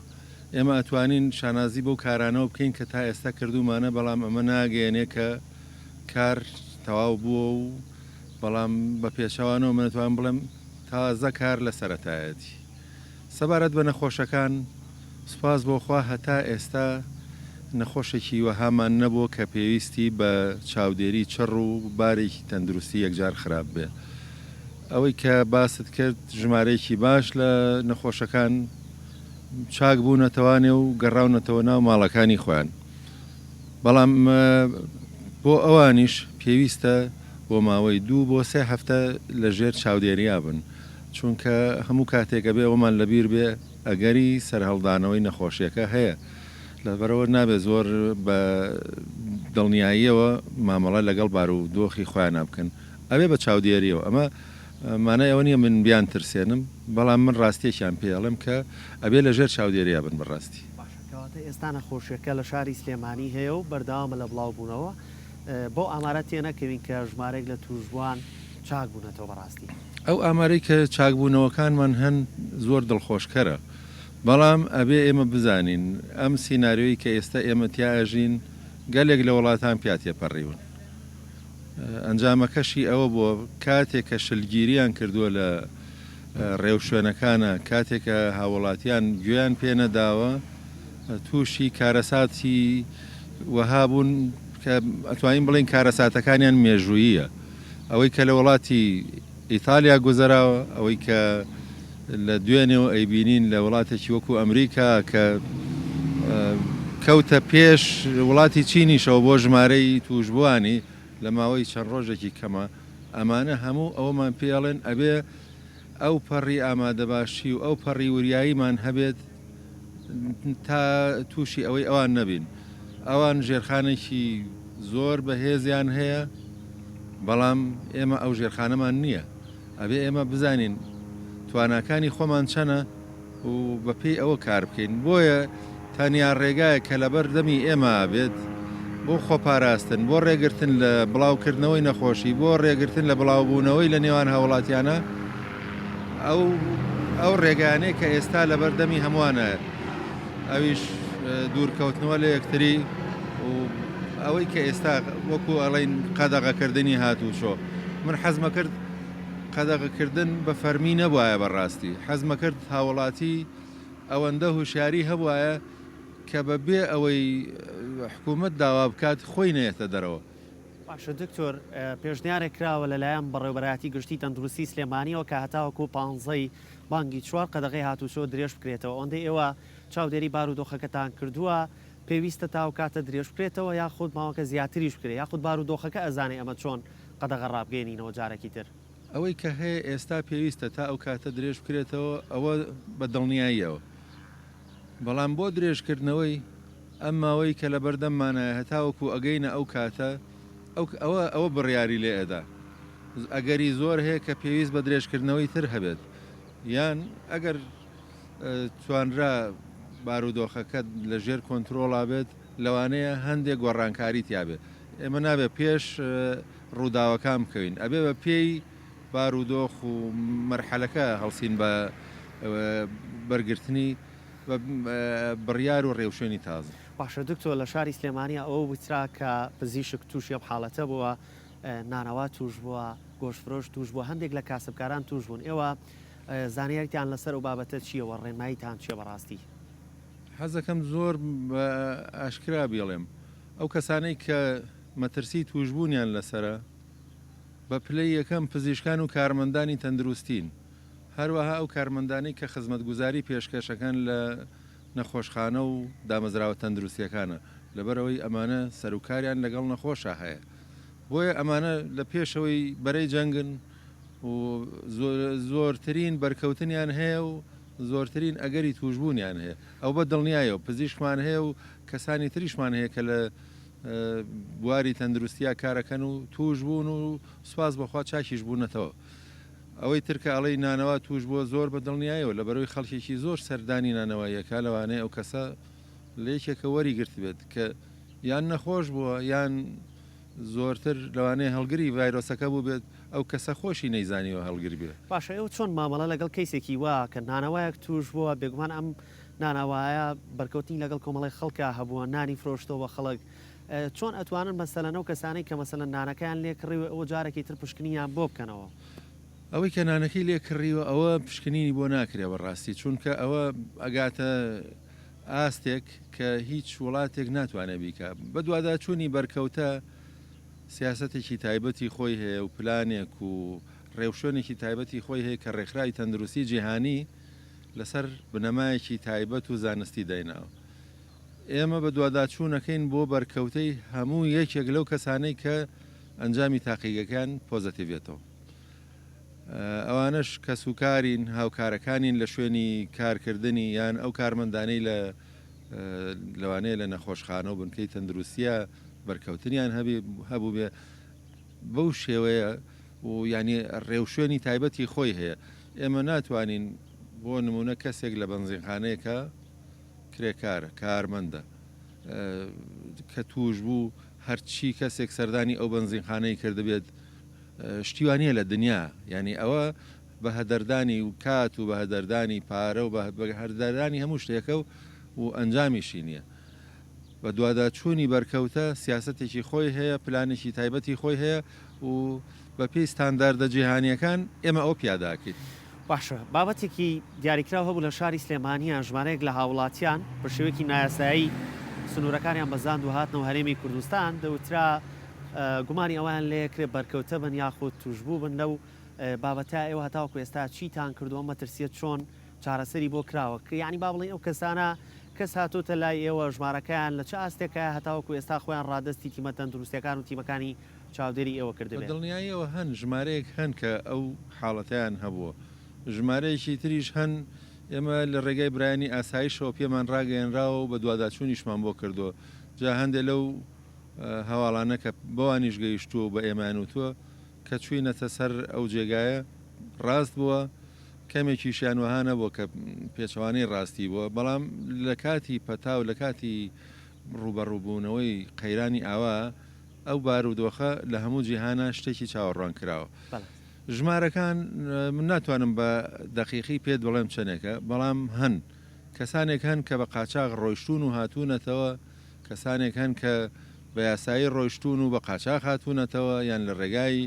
ئێمە ئەتوانین شانازی بەو کارانەوە بکەین کە تا ئێستا کردومانە بەڵام ئەمە ناگەێنێ کە کار تەواو بووە و بەڵام بە پێچەوانەوە منەتوان بڵێم تازە کار لە سەرەتایەتی سەبارەت بە نەخۆشەکان سوپاس بۆخوا هەتا ئێستا نەخۆشێکی وەهامان نەبووە کە پێویستی بە چاودێری چڕ و بارێکی تەندروستی یەکجار خراپ بێ ئەوەی کە باست کرد ژمارەیەکی باش لە نەخۆشەکان چاک بوونەتەوانێ و گەڕاونەتەوە ناو ماڵەکانی خۆیان بەڵام بۆ ئەوانیش پێویستە بۆ ماوەی 2 بۆ 3 هەفتە لە ژێر چاودێریا بن چونکە هەموو کاتێکە بێ ئەومان لەبیر بێ ئەگەری سەرهەڵدانەوەی نەخۆشیەکە هەیە لەبەرەوە نابێت زۆر بە دڵنیاییەوە مامەڵە لەگەڵ بارودۆخی خۆیان بکەن ئەوێ بە چاودێریەوە ئەمە مانای ئەوە نییە من بیان ترسێنم بەڵام من ڕاستیەکیان پێڵم کە ئەبێ لە ژێر چاودێریا بن بەڕاستی ئێستا نەخۆشیەکە لە شاری سلێمانی هەیە و بەرداوامە لە بڵاوبوونەوە بۆ ئامارە تێنەکەوین کە ژمارێک لە توشبووان چاک بوونەتەوە بەڕاستی ئەو ئامارەی کە چاکبوونەوەکانمان هەن زۆر دڵخۆشکەرە بەڵام ئەبێ ئێمە بزانین ئەم سینناریۆی کە ئێستا ئێمە تیاژین گەلێک لە وڵاتان پیاتێپەڕیون ئەنجامەکەشی ئەوە بۆ کاتێک کە شلگیریان کردووە لە ڕێو شوێنەکانە کاتێکە هاوڵاتیان گوێیان پێنەداوە تووشی کارەساتی وەها بوون کە ئەتوانین بڵین کارەساتەکانیان مێژوویە ئەوەی کە لە وڵاتی ئیتالیا گوزەراوە ئەوەی کە لە دوێنێەوە ئەیبینین لە وڵاتێکی وەکو ئەمریکا کە کەوتە پێش وڵاتی چینیشەوە بۆ ژمارەی توشبوانی لە ماوەی چەند ڕۆژێکی کەمە ئەمانە هەموو ئەوەمان پێڵێن ئەبێ ئەو پەڕی ئامادەباشی و ئەو پەڕی وریاییمان هەبێت تا تووشی ئەوەی ئەوان نەبین ئەوان ژێرخانێکی زۆر بەهێزیان هەیە بەڵام ئێمە ئەو ژێرخانەمان نییە ئەبێ ئێمە بزانین تواناکانی خۆمان چەنە و بەپێی ئەوە کار بکەین بۆیە تەنیا ڕێگایە کە لەبەر دەمی ئێمە بێت بۆ خۆپاراستن بۆ ڕێگرتن لە بڵاوکردنەوەی نەخۆشی بۆ ڕێگرتن لە بڵاوبوونەوەی لە نێوان هاوڵاتیانە ئەو ڕێگانەیە کە ئێستا لەبەر دەمی هەمووانە ئەویش دوورکەوتنەوە لە یەکتری و ئەوەی کە ئێستا وەکو ئەڵین قەدەغەکردنی هاتووچۆ من حەزمە کرد قەدەغەکردن بە فەرمی نەبوایە بەڕاستی حەزمە کرد هاوڵاتی ئەوەندە هوشیاری هەبوایە کە بەبێ ئەوەی حکوومەت داوا بکات خۆی نێتە دەرەوە باشە دکتۆر پێشنیارێک کراوە لەلایەن بەڕێوەبەرایەتی گشتی تەندروستی سلێمانیەوە کە هەتاوەکو 15 بانگی 4 قەدەغی هاتووچۆ درێژ بکرێتەوە ئەوەندەی ئێوە چاودێری بارودۆخەکەتان کردووە پێویستە تاو کاتە درێژ بکرێتەوە یاخود ماوەکە زیاتریش بکرێت یاخود بارودۆخەکە ئەزانێ ئەمە چۆن قەدەغە ڕابگەێنینەوە جارێکی تر ئەوەی کە هەیە ئێستا پێویستە تا ئەو کاتە درێژ بکرێتەوە ئەوە بە دڵنیاییەوە بەڵام بۆ درێژکردنەوەی ئەم ماوەی کە لە بەردەممانە هەتاوەکو ئەگەینە ئەو کاتە ئەوە بڕیاری لێ ئەدا ئەگەری زۆر هەیە کە پێویست بە درێژکردنەوەی تر هەبێت یان ئەگەر توانرا بارودۆخەکەت لە ژێر کۆنتترۆڵا بێت لەوانەیە هەندێک گۆڕانکاری تیابێت ئێمە نابێت پێش ڕووداوەکان بکەوین ئەبێ بە پێی بارودۆخ و مەرحەلەکە هەڵسین بە بەرگرتنی بڕیار و ڕێوشێنی تازە باشە دکتۆر لە شاری سلێمانیا ئەوە وترا کە پزیشک تووشی ئەم حاڵەتە بووە نانەوا توش بووە گۆشتفرۆش توش بووە هەندێک لە کاسبکاران توش بوون ئێوە زانیاریتان لەسەر و بابەتە چیەوە ڕێنماییتان چیە بەڕاستی؟ حەزەکەم زۆر بە ئاشکرا بێڵێم ئەو کەسانەی کە مەترسی توشبوونیان لەسرە بە پلەی یەکەم پزیشکان و کارمەندانی تەندروستین هەروەها ئەو کارمەندانی کە خزمەتگوزاری پێشکەشەکان لە نەخۆشخانە و دامەزراوە تەندروستیەکانە لەبەرەوەی ئەمانە سەرکاریان لەگەڵ نەخۆشە هەیە بۆیە ئەمانە لە پێشەوەی بەرەی جەنگن و زۆرترین بەرکەوتنیان هەیە و زۆرترین ئەگەری توشبوونیان هەیە ئەو بە دڵنیایە و پزیشکمان هەیە و کەسانی تریشمان هەیە کە لە بواری تەندروستیا کارەکەن و توش بوون و سواز بەخوا چاکیش بوونەتەوە ئەوەی ترکە ئەڵەی نانەوە توش بووە زۆر بە دڵنیایەوە لە بەرەوەی خەڵکێکی زۆر سەردانی نانەوەیەکە لەوانەیە ئەو کەسە لە یەکێکە وەری گرت بێت کە یان نەخۆش بووە یان زۆرتر لەوانەیە هەڵگری ڤایرۆسەکە بوو بێت ئەو کەسە خۆشی نەیزانیەوە هەڵگر بێت باشە ئەو چۆن مامەڵە لەگەڵ کەیسێکی وا کە نانەوەیەک توش بووە بێگومان ئەم ناناوایە بەرکەوتنی لەگەڵ کۆمەڵی خەڵکە هەبووە نانی فرۆشتەوە خەڵک چۆن ئەتوانن مەسەلەن ئەو کەسانەی کە مەسەلەن نانەکەیان لێ کڕیوە ئەوە جارێکی تر پشکنیان بۆ بکەنەوە ئەوەی کە نانەکەی لێ کڕیوە ئەوە پشکنینی بۆ ناکرێ بەڕاستی چونکە ئەوە ئەگاتە ئاستێک کە هیچ وڵاتێک ناتوانێت بیکە بە دووادا چوونی بەرکەوتە سیاسەتێکی تایبەتی خۆی هەیە و پلانێک و ڕێوشێنێکی تایبەتی خۆی هەیە کە ڕێکخراوی تەندروستی جیهانی لەسەر بنەمایەکی تایبەت و زانستی دایناوە ئێمە بە دوواداچوونەکەین بۆ بەرکەوتەی هەموو یەکێک لەو کەسانەی کە ئەنجامی تاقیگەکان پۆزتیڤێتەوە ئەوانش کە سوکارین هاوکارەکانین لە شوێنی کارکردنی یان ئەو کارمەندانەی لەوانەیە لە نەخۆشخانە و بنکەی تەندروستیە بەرکەوتنیان هەبوو بێ بەو شێوەیە و ینی ڕێوشێنی تایبەتی خۆی هەیە ئێمە ناتوانین بۆ نمونە کەسێک لە بەنزینخانەیەکە کرێکارە کارمەندە کە توش بوو هەرچی کەسێک سەردانی ئەو بەنزینخانەی کردبێت شتیوانیە لە دنیا ینی ئەوە بە هەدەردانی و کات و بە هەدەردانی پارە و بە هەردەردانی هەموو شتێکە و ئەنجامیشی نییە بە دوواداچوونی بەرکەوتە سیاسەتێکی خۆی هەیە پلانێکی تایبەتی خۆی هەیە و بە پێی ستانداردە جیهانیەکان ئێمە ئەو پیاداکەیت باشە بابەتێکی دیاریکراو هەبوو لە شاری سلێمانیان ژمارەیەک لە هاوڵاتیان بەشێوەیەکی نایاسایی سنوورەکانیان بەزاند و هاتنەوە هەرێمی کوردستان دەوترا گومانی ئەویان لێکرێت بەرکەوتە بن یاخود توشبوو بن لەو بابەتە ئێوە هەتاوەکو ئێستا چیتان کردووە مەترسیەت چۆن چارەسەری بۆ کراوە یعنی با بڵێن ئەو کەسانە کەس هاتوتە لای ئێوە ژمارەکەیان لە چه ئاستێکە هەتاوەکو ئێستا خۆیان ڕادستی تیمە تەندروستیەکان و تیمەکانی چاودێری ئێوە کردبێت دڵنیاییەوە هەن ژمارەیەک هەن کە ئەو حاڵەتیان هەبووە ژمارەیەکی تریش هەن ئێمە لە ڕێگای برایانی ئاسایشەوە پێمان ڕاگەیەنراوە و بە دوواداچوونیشمان بۆ کردووە جا هەندێک لەو هەواڵانە کە بەوانیش گەیشتووە بە ئێمان وتووە کە چوینەتە سەر ئەو جێگایە ڕاست بووە کەمێکیشیان وهانە بۆ کە پێچوانەی ڕاستی بووە بەڵام لە کاتی پەتا و لە کاتی ڕوبەڕووبوونەوەی قەیرانی ئاوا ئەو بارودۆخە لە هەموو جیهانە شتێکی چاوەڕوان کراوە ژمارەکان من ناتوانم بە دەقیقی پێت بڵێم چەندێکە بەڵام هەن کەسانێک هەن کە بە قاچاق ڕۆیشتون و هاتوونەتەوە کەسانێک هەن کە بە یاسایی ڕۆیشتون و بە قاچاق هاتوونەتەوە یان لە ڕێگای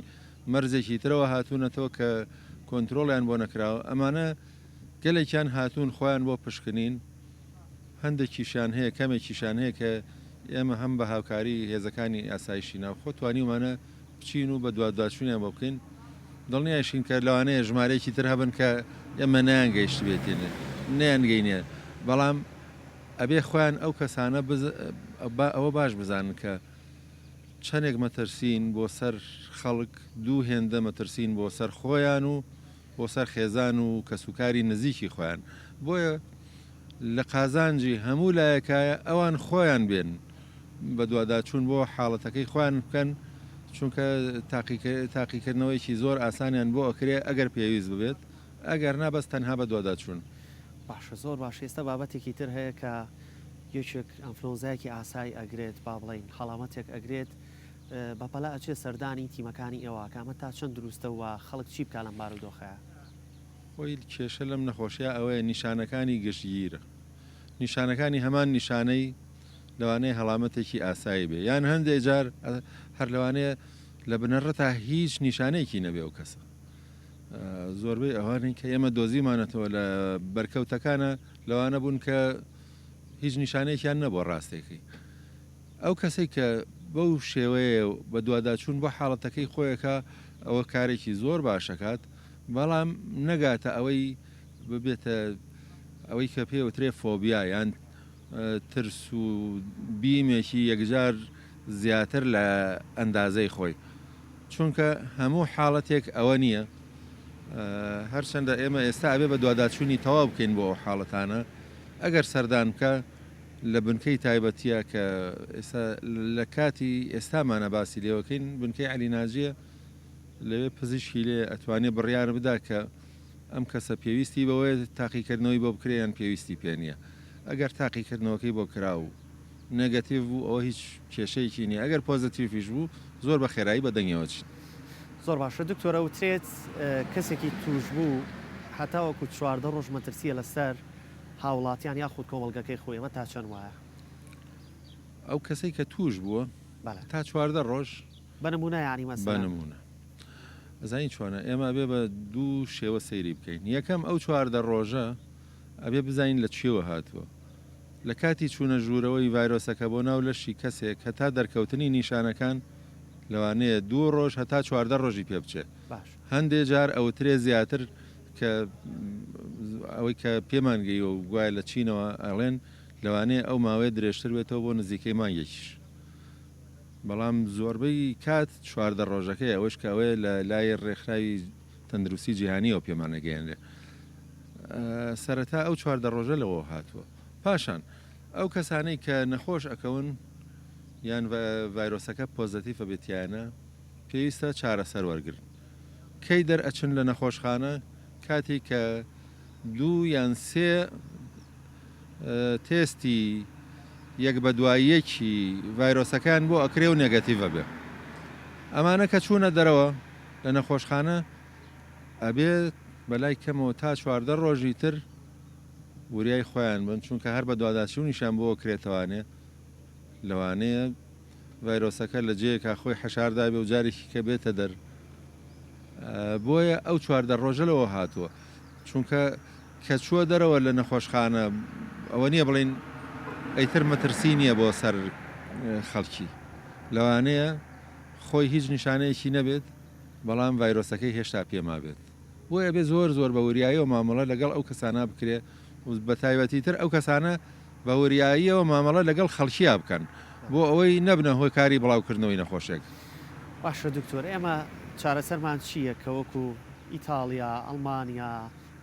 مەرزێکی ترەوە هاتوونەتەوە کە کۆنتترۆڵیان بۆ نەکراوە ئەمانە گەلێکیان هاتوون خۆیان بۆ پشکنین هەندێکیشان هەیە کەمێکیشان هەیە کە ئێمە هەم بە هاوکاری هێزەکانی ئاسایشی ناوخۆ توانیمانە بچین و بە دواداچوونیان بۆ بکەین دڵنیایشین کە لەوانەیە ژمارەیەکی تر هەبن کە ئێمە نایانگەیشت بێتێنێ نەیانگەینێ بەڵام ئەبێ خۆیان ئەو کەسانە ئەوە باش بزانن کە چەندێک مەترسین بۆ سەر خەڵک دوو هێندە مەترسین بۆ سەر خۆیان و بۆ سەر خێزان و کەسوکاری نزیکی خۆیان بۆیە لە قازانجی هەموو لایەکایە ئەوان خۆیان بێن بە دوواداچوون بۆ حاڵەتەکەی خۆیان بکەن چونکە تاقیکردنەوەیکی زۆر ئاسانیان بۆ ئەکرێ ئەگەر پێویست ببێت ئەگەر نابەست تەنها بە دوواداچوون باشە زۆر باش ئێستا بابەتێکی تر هەیە کە یەکێک ئەنفلۆنزایەکی ئاسایی ئەگرێت با بڵین هەڵامەتێک ئەگرێت بەپەلا ئەچێ سەردانی تیمەکانی ئێوە کامە تا چەند دروستەوە خەڵک چی بکە لەم بارودۆخەیە خۆی کێشە لەم نەخۆشیە ئەوەیە نیشانەکانی گشتگیرە نیشانەکانی هەمان نیشانەی لەوانەیە هەڵامەتێکی ئاسایی بێ یان هەندێک جار هەر لەوانەیە لە بنەڕەتا هیچ نیشانەیەکی نەبێ و کەسە زۆربەی ئەوانەی کە ئێمە دۆزیمانەتەوە لە بەرکەوتەکانە لەوانە بوون کە هیچ نیشانەیەکیان نەبووە ڕاستێکی ئەو کەسێک کە بەو شێوەیە بە دوواداچوون بۆ حاڵەتەکەی خۆیەکە ئەوە کارێکی زۆر باشەکات بەڵام نەگاتە ئەوەی ببێتە ئەوەی کە پێوترێ فۆبیا یان ترس و بیمێکی یەکجار زیاتر لە ئەندازەی خۆی چونکە هەموو حاڵەتێک ئەوە نییە هەرچەندە ئێمە ئێستا ئەبێ بە دوواداچوونی تەواو بکەین بۆ ئەو حاڵەتانە ئەگەر سەردان بکە لە بنکەی تایبەتیە کە لە کاتی ئێستامانە باسی لێوەکەین بنکەی عەلی ناجیە لەوێ پزیشکی لێ ئەتوانێت بڕیار بدا کە ئەم کەسە پێویستی بەوەی تاقیکردنەوەی بۆ بکرێن پێویستی پێ نییە ئەگەر تاقیکردنەوەکەی بۆ کرا و نەگەتیڤ بوو ئەوە هیچ کێشەیەکی نییە ئەگەر پۆزتیڤیش بوو زۆر بە خێرایی بەدەنگەوە چین زۆر باشە دکتۆرە وترێت کەسێکی توش بوو هەتا وەکو 14 ڕۆژ مەترسیە لەسەر هاوڵاتیان یاخود کۆمەڵگەکەی خۆی ئەمە تا چەند وایە ئەو کەسەی کە توش بووە تا 14 ڕۆژ بەنمونە یانی مەسەڵەن بەنمونە ئەزانی چۆنە ئێمە ئەبێ بە دوو شێوە سەیری بکەین یەکەم ئەو 14 ڕۆژە ئەبێ بزانین لە چێوە هاتووە لە کاتی چوونە ژوورەوەی ڤایرۆسەکە بۆ ناو لەشی کەسێک هەتا دەرکەوتنی نیشانەکان لەوانەیە 2 ڕۆژ هەتا 14 ڕۆژی پێ بچێت هەندێک جار ئەوترێ زیاتر کە ئەوەی کە پێمانگەی و گوایە لە چینەوە ئەڵێن لەوانەیە ئەو ماوەیە درێژتر بێتەوە بۆ نزیکەی مانگێکیش بەڵام زۆربەی کات 14 ڕۆژەکەی ئەوەش کە ئەوەیە لە لای ڕێکخراوی تەندروستی جیهانیەوە پێمانەگەیاندێ سەرەتا ئەو 14 ڕۆژە لەوە هاتووە پاشان ئەو کەسانەی کە نەخۆش ئەکەون یان ڤایرۆسەکە پۆزتیڤە بێتیانە پێویستە چارەسەر وەرگرن کەی دەرئەچن لە نەخۆشخانە کاتی کە 2 یان 3 تێستی یەک بە دواییەکی ڤایرۆسەکان بۆ ئەکرێ و نێگەتیڤە بێ ئەمانە کە چوونە دەرەوە لە نەخۆشخانە ئەبێت بەلای کەمەوە تا 14 ڕۆژی تر وریای خۆیان بن چونکە هەر بە دوواداچوونیشان بۆ کرێتەوانێ لەوانەیە ڤایرۆسەکە لە جەیەکا خۆی حەشاردا بێ و جارێکی کە بێتە دەر بۆیە ئەو 14 ڕۆژە لەوە هاتووە چونکە کە چووە دەرەوە لە نەخۆشخانە ئەوە نییە بڵین ئەیتر مەترسی نییە بۆ سەر خەڵکی لەوانەیە خۆی هیچ نیشانەیەکی نەبێت بەڵام ڤایرۆسەکەی هێشتا پێما بێت بۆیە بێ زۆر بە وریاییەوە مامەڵە لەگەڵ ئەو کەسانە بکرێ بە تایبەتی تر ئەو کەسانە بە وریاییەوە مامەڵە لەگەڵ خەڵکییا بکەن بۆ ئەوەی نەبنە هۆی کاری بڵاوکردنەوەی نەخۆشێک باشە دکتۆر ئێمە چارەسەرمان چییە کە وەکو ئیتالیا ئەڵمانیا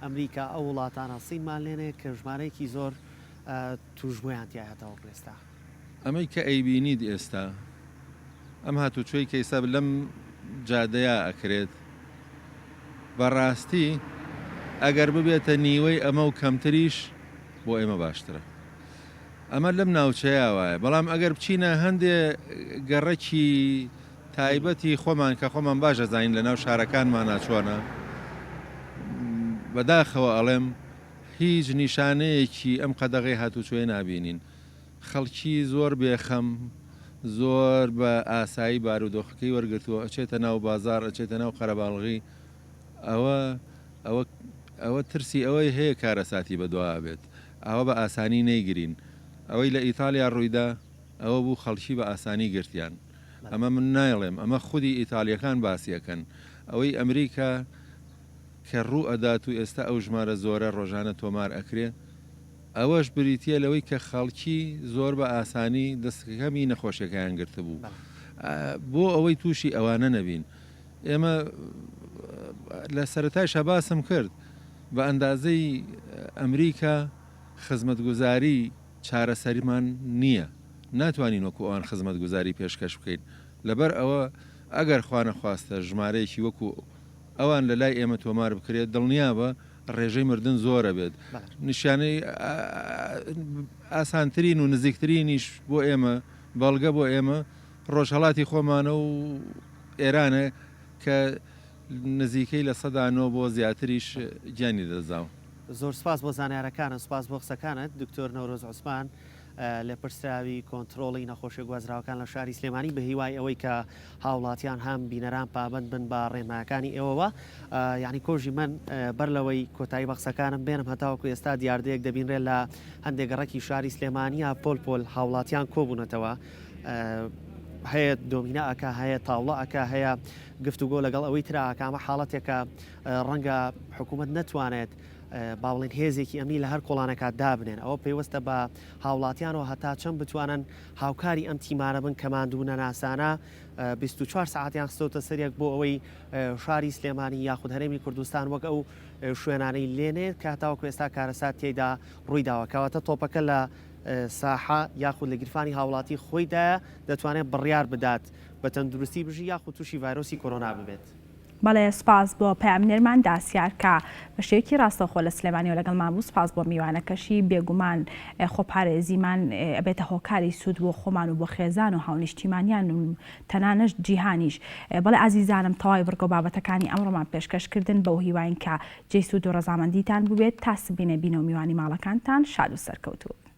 ئەمریکا ئەو وڵاتانە سیمان لێنێ کە ژمارەیەکی زۆر توژبوویان تایەتەوە ئێستا ئەمەی کە ئەیبینید ئێستا ئەم هاتوچۆی کە ئێستا لەم جادەیە ئەکرێت بەڕاستی ئەگەر ببێتە نیوەی ئەمە و کەمتریش بۆ ئێمە باشترە ئەمە لەم ناوچەیە وایە بەڵام ئەگەر بچینە هەندێ گەڕەکی تایبەتی خۆمان کە خۆمان باشە زانین لە ناو شارەکانمان ناچوانە بەداخەوە ئەڵێم هیچ نیشانەیەکی ئەم قەدەغی هاتوچۆی نابینین خەڵکی زۆر بێخەم زۆر بە ئاسایی بارودۆخەکەی وەرگرتووە ئەچێتە ناو بازار ئەچێتە ناو قەرەباڵغی ئەوە ترسی ئەوەی هەیە کارەساتی بەدوا بێت ئەوە بە ئاسانی نەیگرین ئەوەی لە ئیتالیا ڕوویدا ئەوە بوو خەڵکی بە ئاسانی گرتیان ئەمە من نایڵێم ئەمە خودی ئیتالیەکان باسیەکەن ئەوەی ئەمریکا کە ڕوو ئەدات و ئێستا ئەو ژمارە زۆرە ڕۆژانە تۆمار ئەکرێ ئەوەش بریتە لەوەی کە خەڵکی زۆر بە ئاسانی دەستەکەمی نەخۆشیەکەیان گرتە بوو بۆ ئەوەی تووشی ئەوانە نەبین ئێمە لە سەرەتای شەباسم کرد بە ئەندازەی ئەمریکا خزمەتگوزاری چارەسەریمان نییە ناتوانین وەکو ئەوان خزمەتگوزاری پێشکەش بکەین لەبەر ئەوە ئەگەر خوا نەخواستە ژمارەیەکی وەکو ئەوان لە لای ئێمە تۆمار بکرێت دڵنیا بە ڕێژەی مردن زۆرە بێت نیشانەی ئاسانترین و نزیکترینیش بۆ ئێمە بەڵگە بۆ ئێمە ڕۆژهەڵاتی خۆمانە و ئێرانە کە نزیکەی لە 100 بۆ زیاتریش گیانی دەزاو زۆر سپاس بۆ زانیارەکانە سپاس بۆ قسەکانت دکتۆر نەورۆز عوسمان لێپرسراوی کۆنتترۆڵی نەخۆشی گوازراوەکان لە شاری سلێمانی بە هیوای ئەوەی کە هاوڵاتیان هەم بینەران پابند بن بە ڕێنماکانی ئێوەوە یعنی کۆژی من بەر لەوەی کۆتایی بەخسەکانم بێنم هەتاوەکو ئێستا دیاردەیەک دەبینرێت لە هەندێک گەڕەکی شاری سلێمانیە پۆل هاوڵاتیان کۆبوونەتەوە هەیە دۆمینە ئەکە هەیە تاوڵە ئەکە هەیە گفتوگۆ لەگەڵ ئەوەی تراکامە حاڵەتێکە ڕەنگە حکوومەت نەتوانێت باڵێن هێزێکی ئەمنی لە هەر کۆڵانەکە دابنێن ئەوە پێیوەستە بە هاوڵاتیانەوە هەتا چەند بتوانن هاوکاری ئەم تیمانە بن کەماندوونە ناسانە 24 ساعتیان خستۆتە سەرێک بۆ ئەوەی شاری سلێمانی یاخود هەرێمی کوردستان وەک ئەو شوێنانەی لێنێت کە هەتاوەکو ئێستا کارەسات تێیدا ڕوویداوە کەواتە تۆپەکە لە ساحە یاخود لە گیرفانی هاوڵاتی خۆیدا دەتوانێت بڕیار بدات بە تەندروستی بژی یاخود تووشی ڤایرۆسی کۆرۆنا ببێت. بەڵێ سپاس بۆ پامنێرمان داسیار کە بە شێوکی ڕاستەخۆ لە سلێمانی و لەگەڵ مابوو سپاس بۆ میوانەکەشی بێگومان خۆپارێزیمان ئەبێتە هۆکاری سوود بۆ خۆمان و بۆ خێزان و هاونیشتیمانیان و تەنانەش جیهانیش. بەڵێ ئازیزانم تەواوی بڕگە بابەتەکانی ئەمڕۆمان پێشکەشکردن بەو هیواین کە جێی سوود و ڕەزامەندیتان بووبێت تا سبینە بینە و میوانی ماڵەکانتان شاد و سەرکەوتوو.